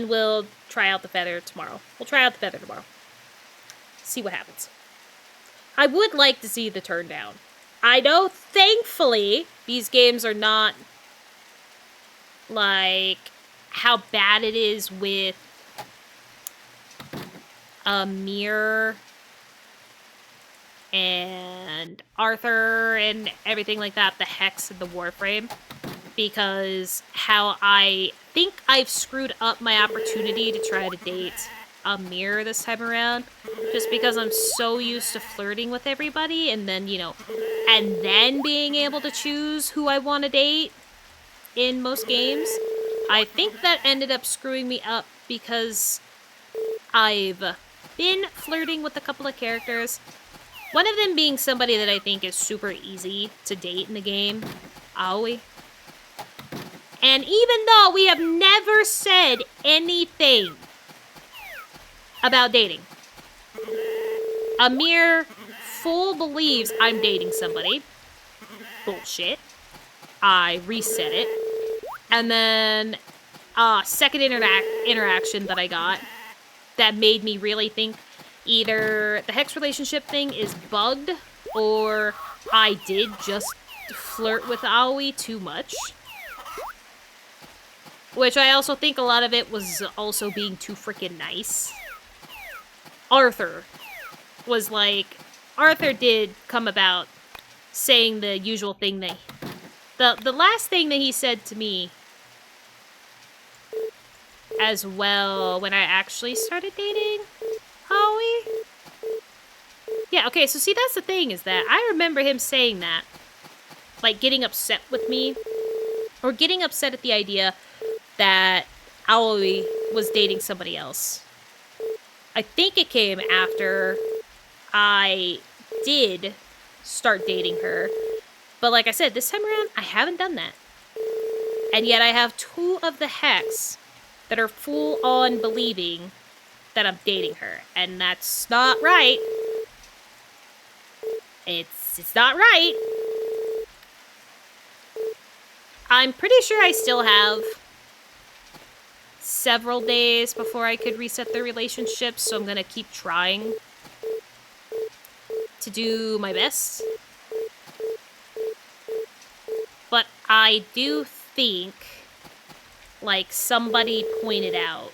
we'll try out the feather tomorrow. We'll try out the feather tomorrow. See what happens. I would like to see the turn down. I know, thankfully, these games are not like how bad it is with Amir and Arthur and everything like that, the Hex and the Warframe, because how I think I've screwed up my opportunity to try to date Amir this time around, just because I'm so used to flirting with everybody and then, you know, and then being able to choose who I want to date in most games. I think that ended up screwing me up because I've been flirting with a couple of characters. One of them being somebody that I think is super easy to date in the game, Aoi. And even though we have never said anything about dating, Amir full believes I'm dating somebody. Bullshit. I reset it. And then second interaction that I got that made me really think either the Hex relationship thing is bugged or I did just flirt with Aoi too much. Which I also think a lot of it was also being too freaking nice. Arthur was like... Arthur did come about saying the usual thing that... The last thing that he said to me as well when I actually started dating Aoi. Yeah, okay, so see, that's the thing, is that I remember him saying that. Like, getting upset with me. Or getting upset at the idea that Aoi was dating somebody else. I think it came after I did start dating her. But like I said, this time around, I haven't done that. And yet I have 2 of the Hex that are full on believing that I'm dating her. And that's not right. It's not right. I'm pretty sure I still have several days before I could reset the relationship, so I'm gonna keep trying to do my best. But I do think, like somebody pointed out,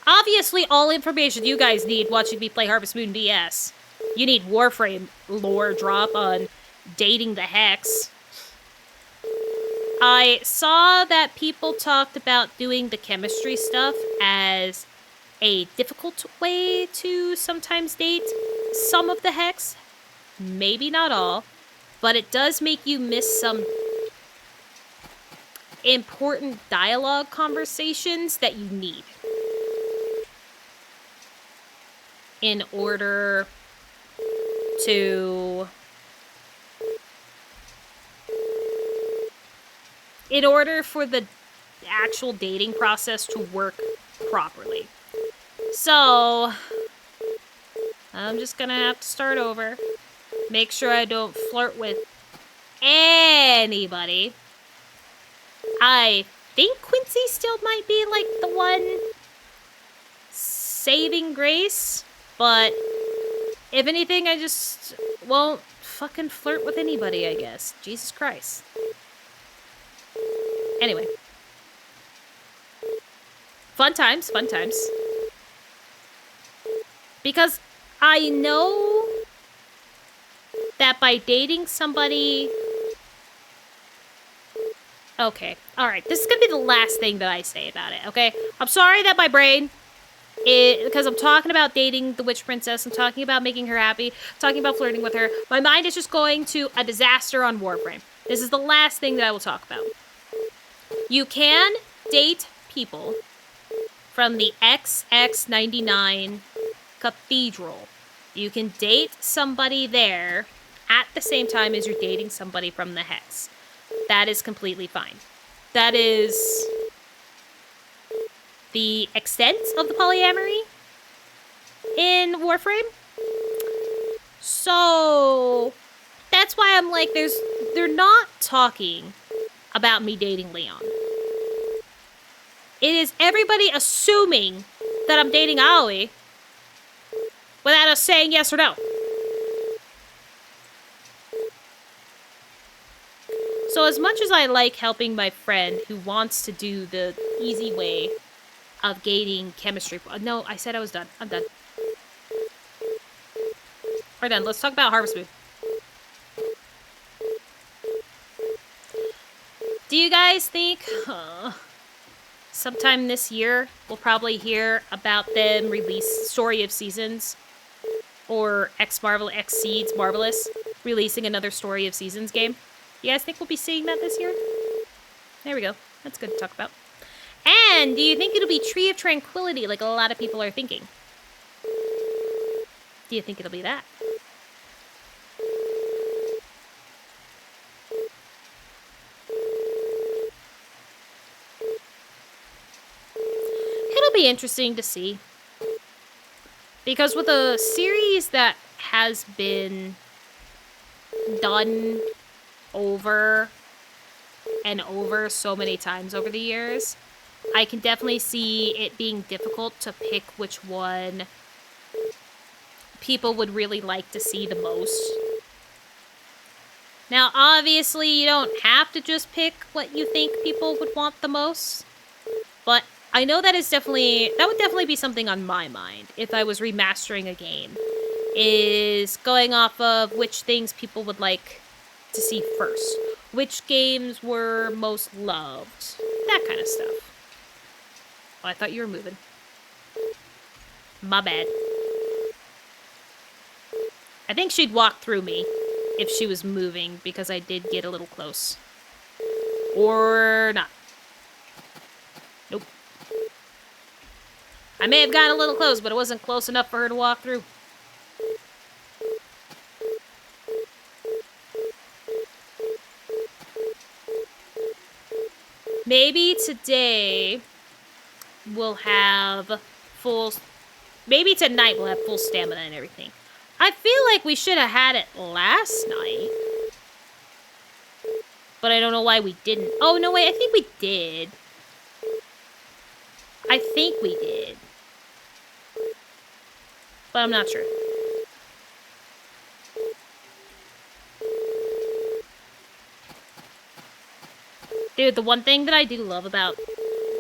obviously all information you guys need watching me play Harvest Moon DS. You need Warframe lore drop on dating the Hex. I saw that people talked about doing the chemistry stuff as a difficult way to sometimes date some of the Hex. Maybe not all, but it does make you miss some important dialogue conversations that you need in order to... in order for the actual dating process to work properly. So, I'm just gonna have to start over. Make sure I don't flirt with anybody. I think Quincy still might be, like, the one saving grace, but if anything, I just won't fucking flirt with anybody, I guess. Jesus Christ. Anyway. Fun times, fun times. Because I know that by dating somebody... Okay, alright, this is gonna be the last thing that I say about it, okay? I'm sorry that my brain... because I'm talking about dating the Witch Princess, I'm talking about making her happy, I'm talking about flirting with her. My mind is just going to a disaster on Warframe. This is the last thing that I will talk about. You can date people from the XX99 Cathedral. You can date somebody there at the same time as you're dating somebody from the Hex. That is completely fine. That is the extent of the polyamory in Warframe. So that's why I'm like, they're not talking about me dating Leon. It is everybody assuming that I'm dating Aoi without us saying yes or no. So as much as I like helping my friend who wants to do the easy way of gaining chemistry... No, I said I was done. I'm done. We're done. Let's talk about Harvest Moon. Do you guys think sometime this year we'll probably hear about them release Story of Seasons or X Seeds Marvelous releasing another Story of Seasons game? You guys think we'll be seeing that this year? There we go. That's good to talk about. And do you think it'll be Tree of Tranquility like a lot of people are thinking? Do you think it'll be that? It'll be interesting to see. Because with a series that has been done over and over so many times over the years, I can definitely see it being difficult to pick which one people would really like to see the most. Now, obviously, you don't have to just pick what you think people would want the most, but I know that would definitely be something on my mind if I was remastering a game, is going off of which things people would like to see first, which games were most loved, that kind of stuff. Oh, I thought you were moving. My bad. I think she'd walk through me if she was moving, because I did get a little close. Or not. Nope. I may have gotten a little close, but it wasn't close enough for her to walk through. Maybe today we'll have full... Maybe tonight we'll have full stamina and everything. I feel like we should have had it last night. But I don't know why we didn't. Oh, no, wait, I think we did. I think we did. But I'm not sure. Dude, the one thing that I do love about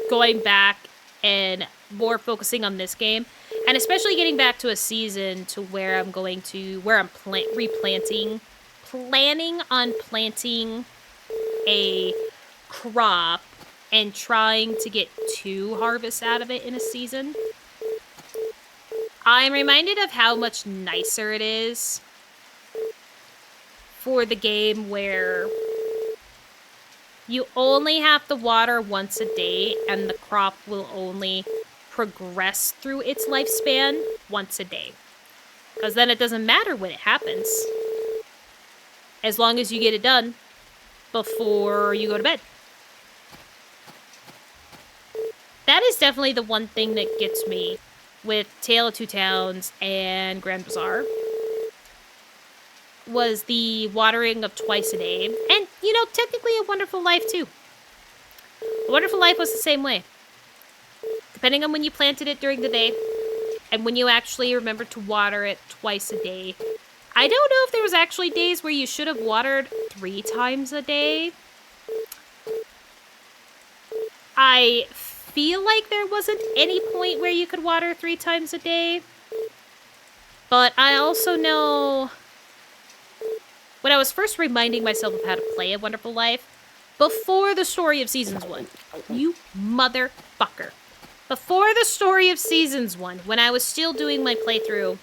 going back and more focusing on this game, and especially getting back to a season to where I'm going to, where I'm replanting, planning on planting a crop and trying to get 2 harvests out of it in a season. I'm reminded of how much nicer it is for the game where you only have to water once a day and the crop will only progress through its lifespan once a day. Because then it doesn't matter when it happens, as long as you get it done before you go to bed. That is definitely the one thing that gets me with Tale of Two Towns and Grand Bazaar, was the watering of twice a day. And, you know, technically A Wonderful Life, too. A Wonderful Life was the same way. Depending on when you planted it during the day, and when you actually remember to water it twice a day. I don't know if there was actually days where you should have watered 3 times a day. I feel like there wasn't any point where you could water 3 times a day. But I also know, when I was first reminding myself of how to play A Wonderful Life, before the story of Seasons 1, you motherfucker. Before the story of Seasons 1, when I was still doing my playthrough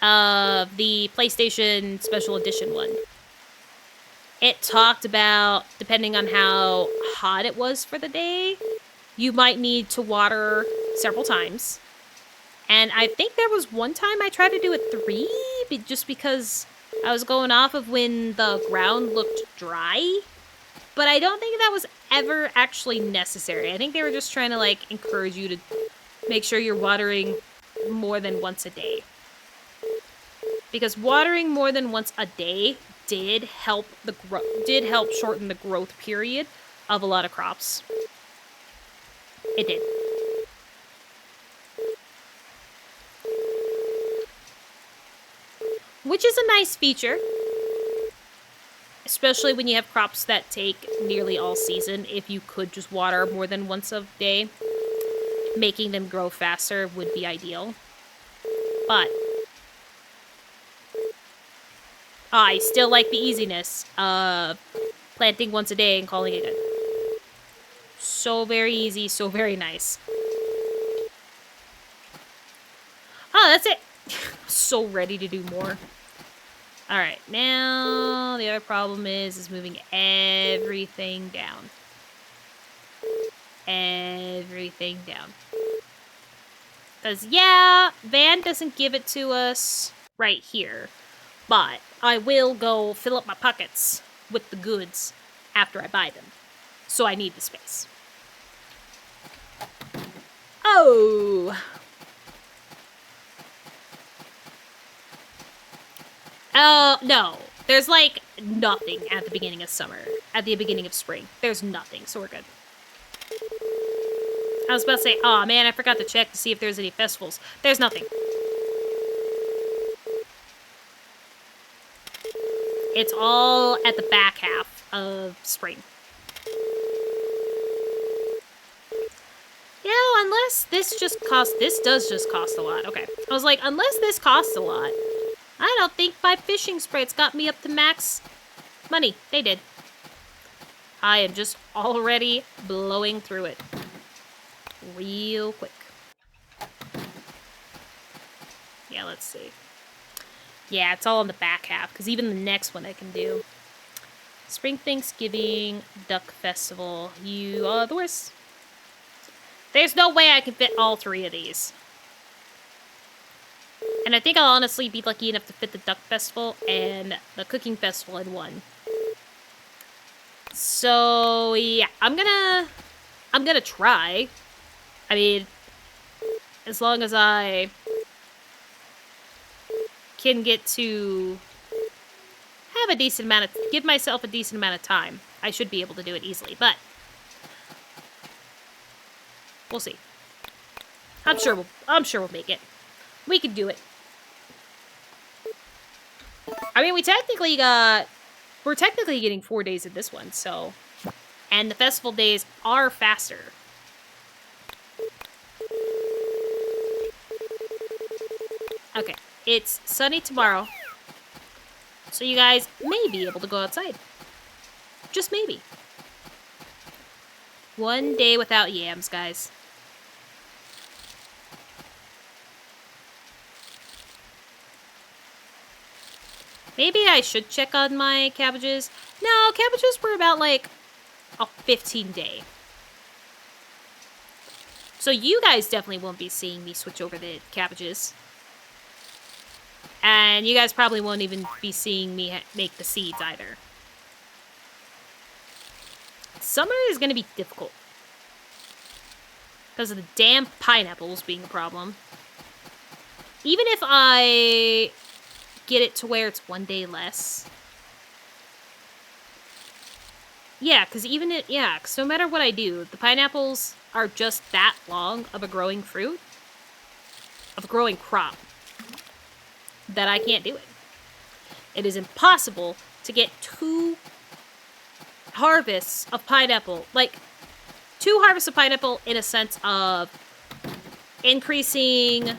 of the PlayStation Special Edition one, it talked about, depending on how hot it was for the day, you might need to water several times. And I think there was one time I tried to do it 3, just because I was going off of when the ground looked dry. But I don't think that was ever actually necessary. I think they were just trying to, like, encourage you to make sure you're watering more than once a day. Because watering more than once a day did help shorten the growth period of a lot of crops. It did. Which is a nice feature. Especially when you have crops that take nearly all season. If you could just water more than once a day, making them grow faster would be ideal. But I still like the easiness of planting once a day and calling it good. So very easy, so very nice. Oh, that's it. So ready to do more. Alright, now the other problem is moving everything down. Everything down. Because, yeah, Van doesn't give it to us right here. But I will go fill up my pockets with the goods after I buy them. So I need the space. Oh! No. There's, like, nothing at the beginning of summer. At the beginning of spring. There's nothing, so we're good. I was about to say, aw, man, I forgot to check to see if there's any festivals. There's nothing. It's all at the back half of spring. Yeah, unless this does just cost a lot. Okay. I was like, unless this costs a lot, I don't think my fishing sprites got me up to max money. They did. I am just already blowing through it. Real quick. Yeah, let's see. Yeah, it's all on the back half, because even the next one I can do. Spring Thanksgiving, Duck Festival. You are the worst. There's no way I can fit all 3 of these. And I think I'll honestly be lucky enough to fit the Duck Festival and the Cooking Festival in one. So, yeah, I'm gonna try. I mean, as long as I can get to have a decent amount of, give myself a decent amount of time, I should be able to do it easily, but we'll see. I'm sure we'll make it. We can do it. I mean, we're technically getting 4 days of this one, so, and the festival days are faster. Okay, it's sunny tomorrow, so you guys may be able to go outside. Just maybe. 1 day without yams, guys. Maybe I should check on my cabbages. No, cabbages were about like a 15-day. So you guys definitely won't be seeing me switch over the cabbages. And you guys probably won't even be seeing me make the seeds either. Summer is going to be difficult. Because of the damn pineapples being a problem. Even if I get it to where it's 1 day less. Yeah, because because no matter what I do, the pineapples are just that long of a growing fruit. Of a growing crop. That I can't do it. It is impossible to get 2 harvests of pineapple. Like, 2 harvests of pineapple in a sense of increasing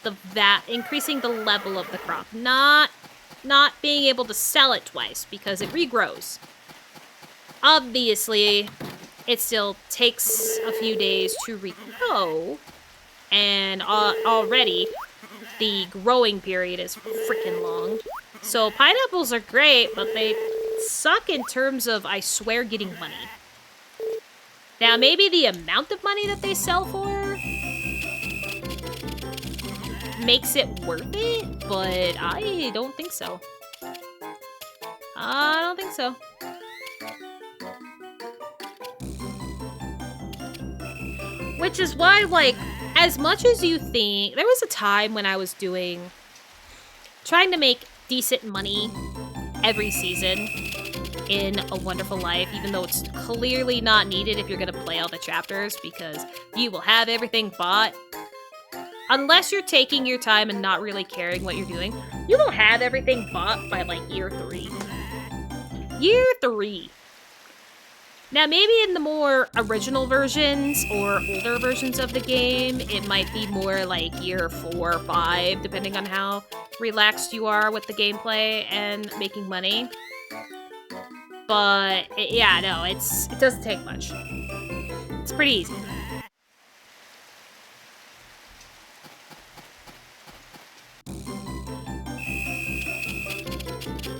the level of the crop. Not being able to sell it twice because it regrows. Obviously, it still takes a few days to regrow. And already, the growing period is freaking long. So pineapples are great, but they suck in terms of, I swear, getting money. Now, maybe the amount of money that they sell for makes it worth it, but I don't think so. I don't think so. Which is why, like, as much as you think, there was a time when I was trying to make decent money every season in A Wonderful Life, even though it's clearly not needed if you're going to play all the chapters, because you will have everything bought. Unless you're taking your time and not really caring what you're doing, you will have everything bought by, like, year 3. Year 3. Now, maybe in the more original versions or older versions of the game, it might be more like year 4 or 5, depending on how relaxed you are with the gameplay and making money. But, yeah, no, it doesn't take much. It's pretty easy.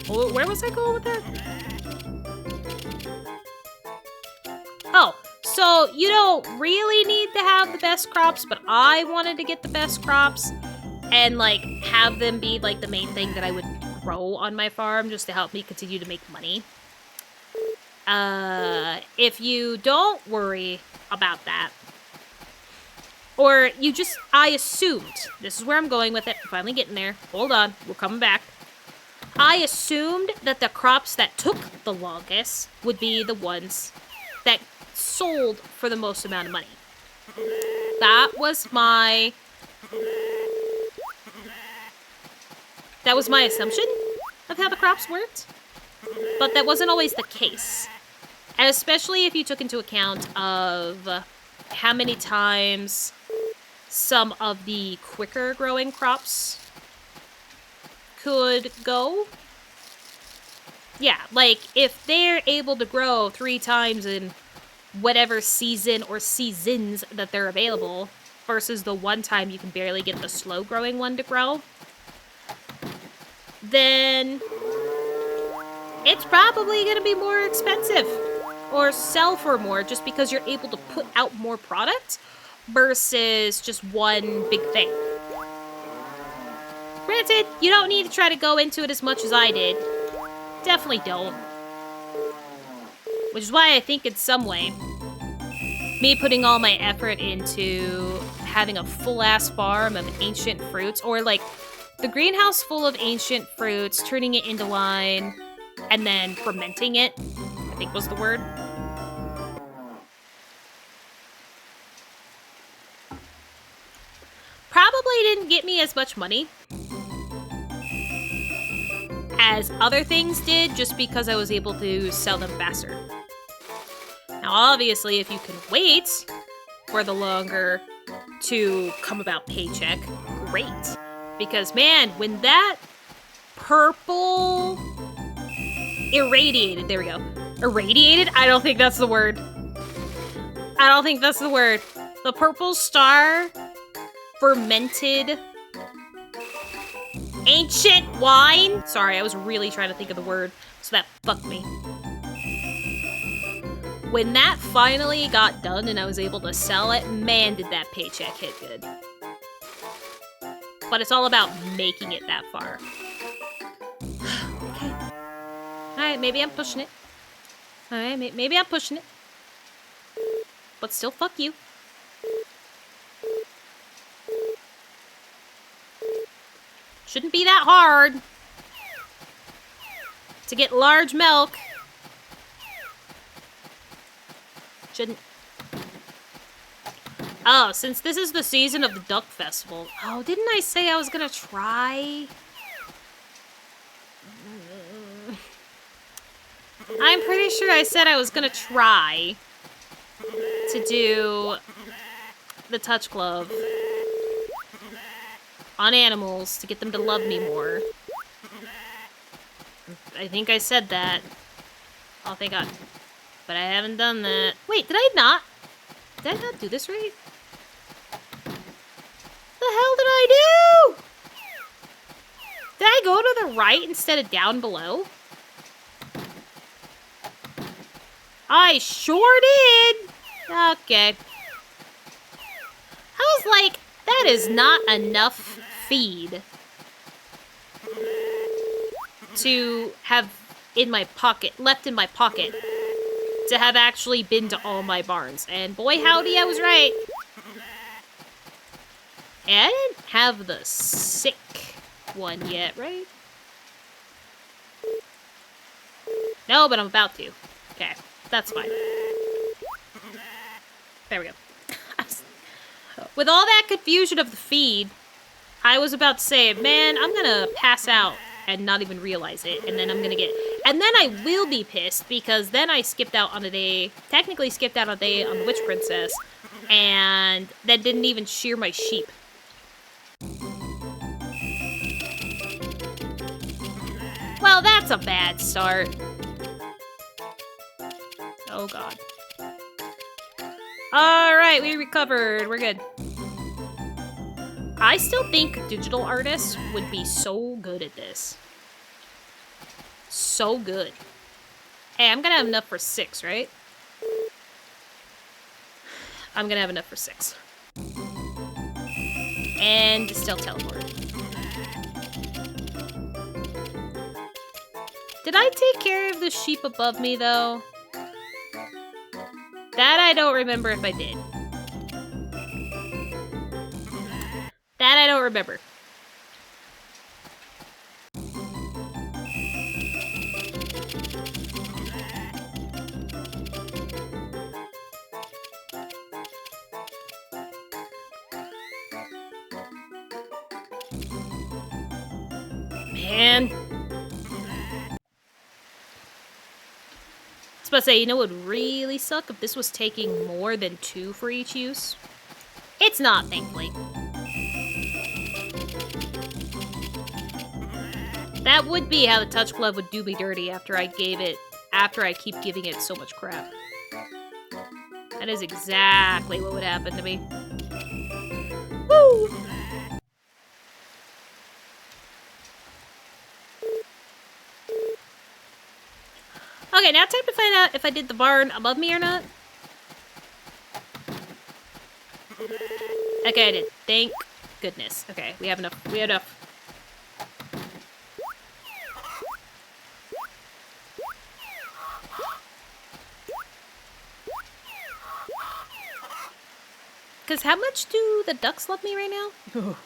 Where was I going with that? Oh, so you don't really need to have the best crops, but I wanted to get the best crops and, like, have them be, like, the main thing that I would grow on my farm just to help me continue to make money. If you don't worry about that, or you just, I assumed, this is where I'm going with it, I'm finally getting there, hold on, we're coming back. I assumed that the crops that took the longest would be the ones that sold for the most amount of money. That was my assumption. of how the crops worked, but that wasn't always the case. And especially if you took into account of how many times some of the quicker growing crops could go. Yeah, like if they're able to grow 3 times in whatever season or seasons that they're available versus the one time you can barely get the slow growing one to grow, then it's probably going to be more expensive or sell for more just because you're able to put out more product versus just one big thing. Granted, you don't need to try to go into it as much as I did. Definitely don't. Which is why I think in some way, me putting all my effort into having a full-ass farm of ancient fruits, or like the greenhouse full of ancient fruits, turning it into wine, and then fermenting it, I think was the word. Probably didn't get me as much money as other things did, just because I was able to sell them faster. Now, obviously, if you can wait for the longer to come about paycheck, great. Because, man, when that purple irradiated, there we go. Irradiated? I don't think that's the word. I don't think that's the word. The purple star fermented ancient wine. Sorry, I was really trying to think of the word, so that fucked me. When that finally got done and I was able to sell it, man, did that paycheck hit good. But it's all about making it that far. Okay. Alright, maybe I'm pushing it. Alright, maybe I'm pushing it. But still, fuck you. Shouldn't be that hard to get large milk. Shouldn't. Oh, since this is the season of the Duck Festival. Oh, didn't I say I was gonna try? I'm pretty sure I said I was gonna try to do the touch glove on animals to get them to love me more. I think I said that. Oh, thank God. But I haven't done that. Wait, did I not? Did I not do this right? The hell did I do? Did I go to the right instead of down below? I sure did. Okay. I was like, that is not enough feed to have in my pocket, left in my pocket, to have actually been to all my barns. And boy howdy, I was right. And I didn't have the sick one yet, right? No, but I'm about to. Okay, that's fine. There we go. With all that confusion of the feed, I was about to say, man, I'm gonna pass out and not even realize it, and then I'm gonna get... And then I will be pissed, because then I skipped out on a day, technically skipped out on a day on the Witch Princess, and then didn't even shear my sheep. Well, that's a bad start. Oh, God. Alright, we recovered. We're good. I still think digital artists would be so good at this. So good. Hey, I'm gonna have enough for 6, right? I'm gonna have enough for 6. And still teleport. Did I take care of the sheep above me, though? That I don't remember if I did. That I don't remember. Man. about to say, you know what would really suck if this was taking more than 2 for each use? It's not, thankfully. That would be how the touch glove would do me dirty after I keep giving it so much crap. That is exactly what would happen to me. Woo! Okay, now time to find out if I did the barn above me or not. Okay, I did. Thank goodness. Okay, we have enough. We have enough. Because how much do the ducks love me right now?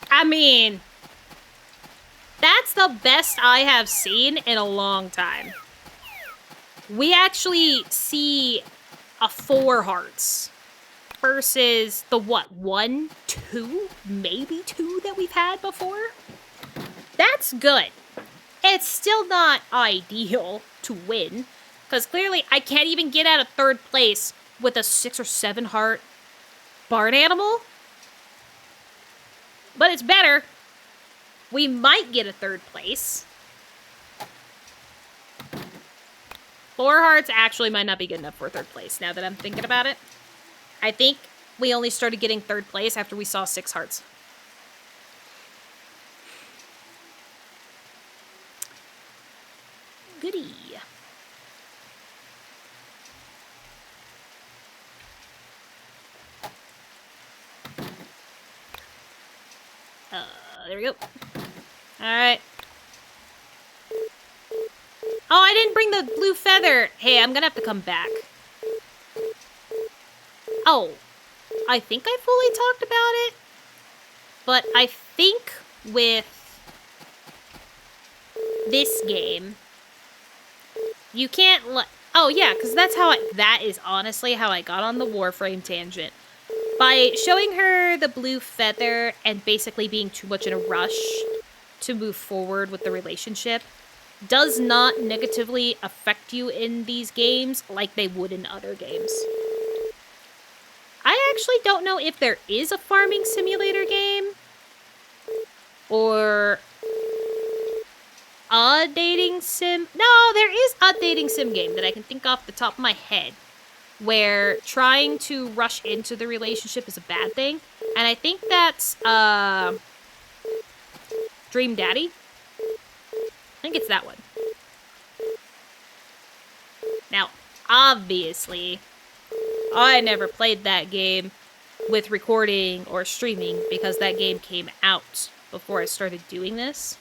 I mean, that's the best I have seen in a long time. We actually see a 4 hearts versus the, what, 1, 2, maybe 2 that we've had before? That's good. It's still not ideal to win, because clearly I can't even get out of 3rd place with a 6 or 7 heart barn animal. But it's better. We might get a 3rd place. 4 hearts actually might not be good enough for 3rd place, now that I'm thinking about it. I think we only started getting 3rd place after we saw 6 hearts. Goody. There we go. Alright. Oh, I didn't bring the blue feather. Hey, I'm gonna have to come back. Oh, I think I fully talked about it. But I think with this game, you can't let... Oh, yeah, because that is honestly how I got on the Warframe tangent. By showing her the blue feather and basically being too much in a rush to move forward with the relationship does not negatively affect you in these games like they would in other games. I actually don't know if there is a farming simulator game or a dating sim. No, there is a dating sim game that I can think off the top of my head where trying to rush into the relationship is a bad thing. And I think that's Dream Daddy. I think it's that one. Now, obviously, I never played that game with recording or streaming because that game came out before I started doing this.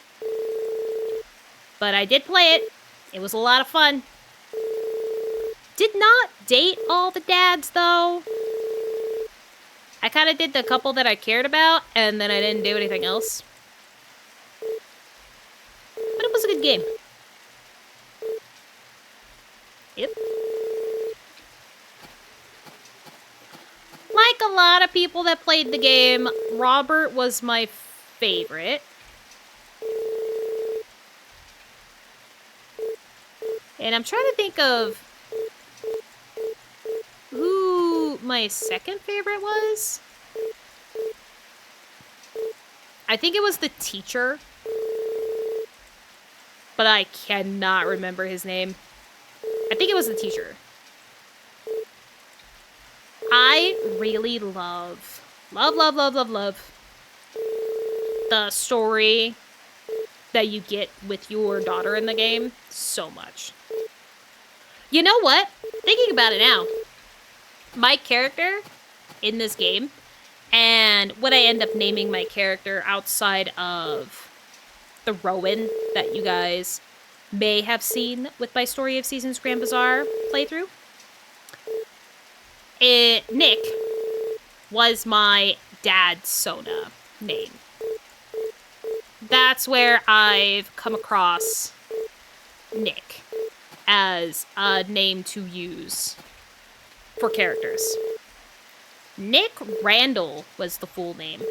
But I did play it. It was a lot of fun. Did not date all the dads, though. I kind of did the couple that I cared about, and then I didn't do anything else. But it was a good game. Yep. Like a lot of people that played the game, Robert was my favorite. And I'm trying to think of who my second favorite was. I think it was the teacher. But I cannot remember his name. I think it was the teacher. I really love the story that you get with your daughter in the game so much. You know what? Thinking about it now, my character in this game and what I end up naming my character outside of the Rowan that you guys may have seen with my Story of Seasons Grand Bazaar playthrough, Nick was my dad's Sona name. That's where I've come across Nick as a name to use for characters. Nick Randall was the full name.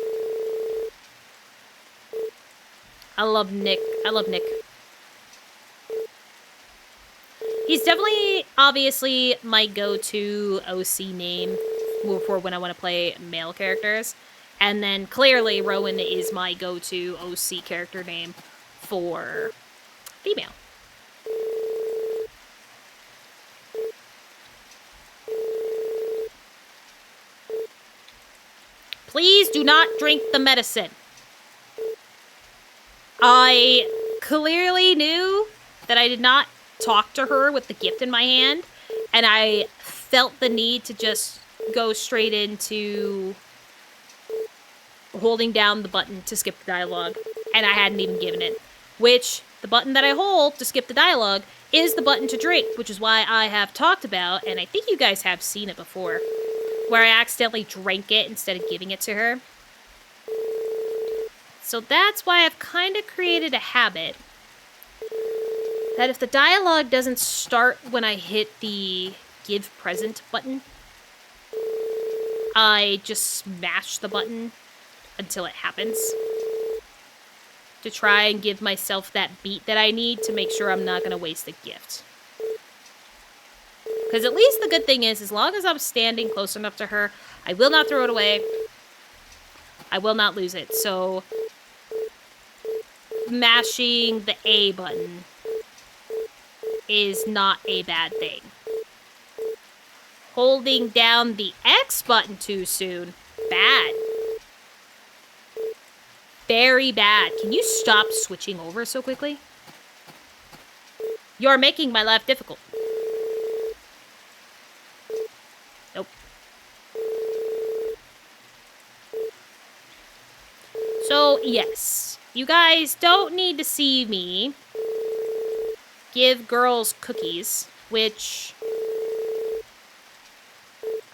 I love Nick. I love Nick. He's definitely, obviously, my go-to OC name for when I want to play male characters. And then, clearly, Rowan is my go-to OC character name for female. Please do not drink the medicine. I clearly knew that I did not talk to her with the gift in my hand, and I felt the need to just go straight into holding down the button to skip the dialogue, and I hadn't even given it. Which, the button that I hold to skip the dialogue is the button to drink, which is why I have talked about, and I think you guys have seen it before, where I accidentally drank it instead of giving it to her. So that's why I've kind of created a habit that if the dialogue doesn't start when I hit the give present button, I just smash the button until it happens. To try and give myself that beat that I need to make sure I'm not going to waste a gift. Because at least the good thing is, as long as I'm standing close enough to her, I will not throw it away. I will not lose it. So, mashing the A button is not a bad thing. Holding down the X button too soon, bad. Very bad. Can you stop switching over so quickly? You're making my life difficult. Nope. So, yes. You guys don't need to see me give girls cookies, which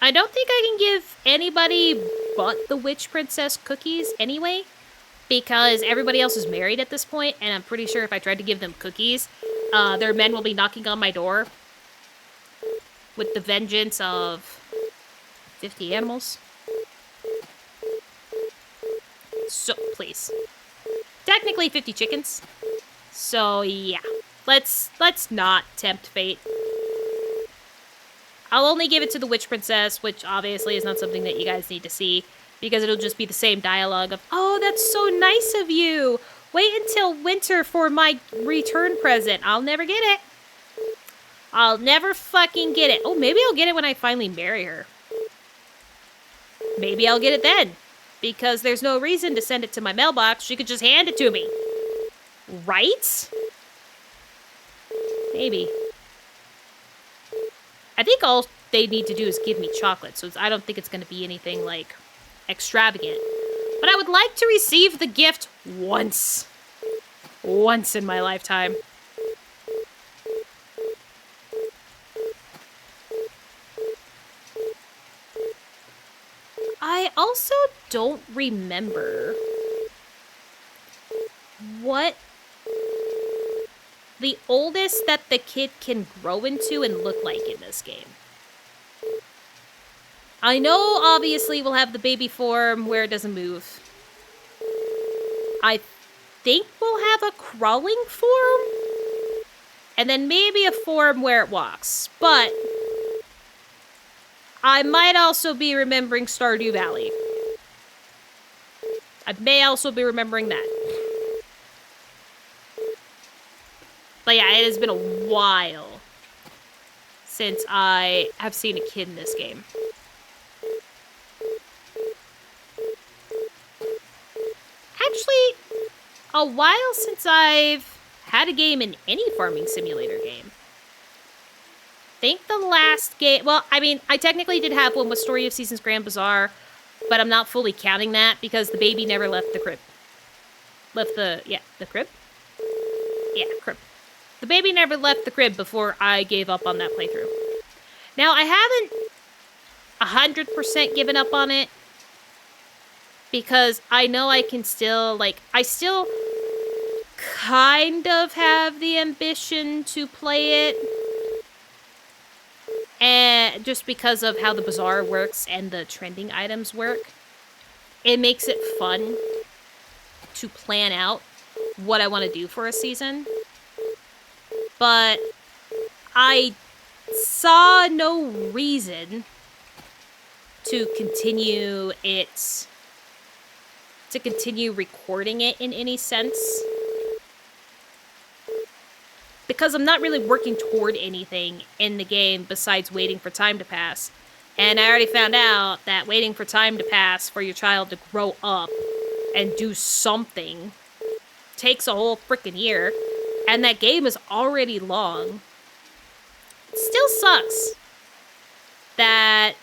I don't think I can give anybody but the Witch Princess cookies anyway, because everybody else is married at this point, and I'm pretty sure if I tried to give them cookies, their men will be knocking on my door with the vengeance of 50 animals. So, please. Technically 50 chickens. So, yeah. Let's not tempt fate. I'll only give it to the Witch Princess, which obviously is not something that you guys need to see, because it'll just be the same dialogue of, oh, that's so nice of you. Wait until winter for my return present. I'll never get it. I'll never fucking get it. Oh, maybe I'll get it when I finally marry her. Maybe I'll get it then, because there's no reason to send it to my mailbox. She could just hand it to me. Right? Maybe. I think all they need to do is give me chocolate, so I don't think it's going to be anything, like, extravagant. But I would like to receive the gift once. Once in my lifetime. I also don't remember what the oldest that the kid can grow into and look like in this game. I know, obviously, we'll have the baby form where it doesn't move. I think we'll have a crawling form, and then maybe a form where it walks. But I might also be remembering Stardew Valley. I may also be remembering that. But yeah, it has been a while since I have seen a kid in this game. Actually, a while since I've had a game in any farming simulator game. I think the last game... Well, I mean, I technically did have one with Story of Seasons Grand Bazaar, but I'm not fully counting that because the baby never left the crib. Left the... Yeah, the crib? Yeah, crib. The baby never left the crib before I gave up on that playthrough. Now, I haven't 100% given up on it because I know I can still, like, I still kind of have the ambition to play it. And just because of how the bazaar works and the trending items work, it makes it fun to plan out what I want to do for a season. But I saw no reason to continue recording it in any sense. Because I'm not really working toward anything in the game besides waiting for time to pass. And I already found out that waiting for time to pass for your child to grow up and do something takes a whole freaking year. And that game is already long. It still sucks that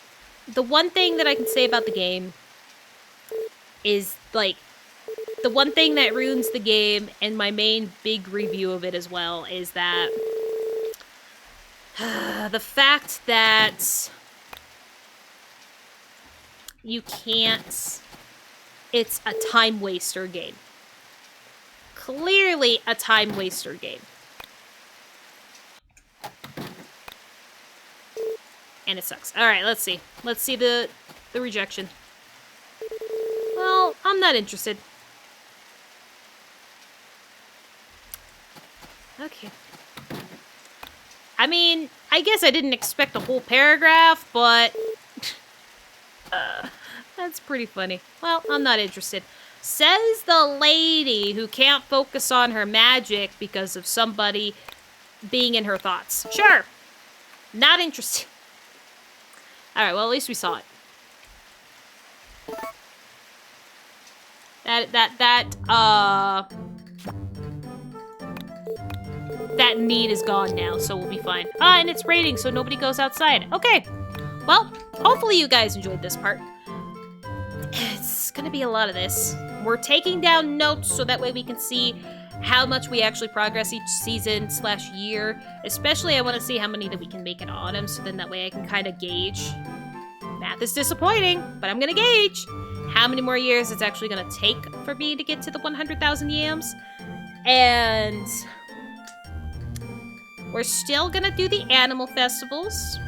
the one thing that I can say about the game is, like, the one thing that ruins the game, and my main big review of it as well, is that the fact that you can't... It's a time waster game. Clearly a time waster game. And it sucks. Alright, let's see. Let's see the rejection. Well, I'm not interested. Okay. I mean, I guess I didn't expect a whole paragraph, but... that's pretty funny. Well, I'm not interested. Says the lady who can't focus on her magic because of somebody being in her thoughts. Sure. Not interested. Alright, well, at least we saw it. That need is gone now, so we'll be fine. Ah, and it's raining, so nobody goes outside. Okay. Well, hopefully you guys enjoyed this part. It's gonna be a lot of this. We're taking down notes so that way we can see how much we actually progress each season / year. Especially, I want to see how many that we can make in autumn, so then that way I can kind of gauge. Math is disappointing, but I'm gonna gauge how many more years it's actually gonna take for me to get to the 100,000 yams. And we're still gonna do the animal festivals.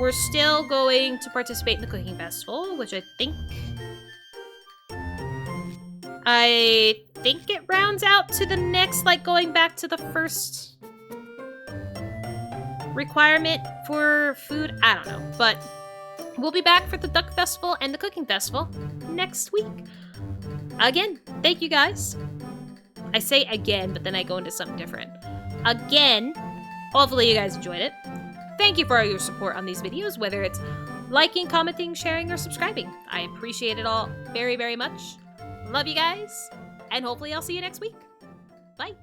We're still going to participate in the cooking festival, which I think it rounds out to the next, like, going back to the first requirement for food. I don't know, but we'll be back for the duck festival and the cooking festival next week. Again, thank you guys. I say again, but then I go into something different. Again, hopefully you guys enjoyed it. Thank you for all your support on these videos, whether it's liking, commenting, sharing, or subscribing. I appreciate it all very, very much. Love you guys, and hopefully I'll see you next week. Bye.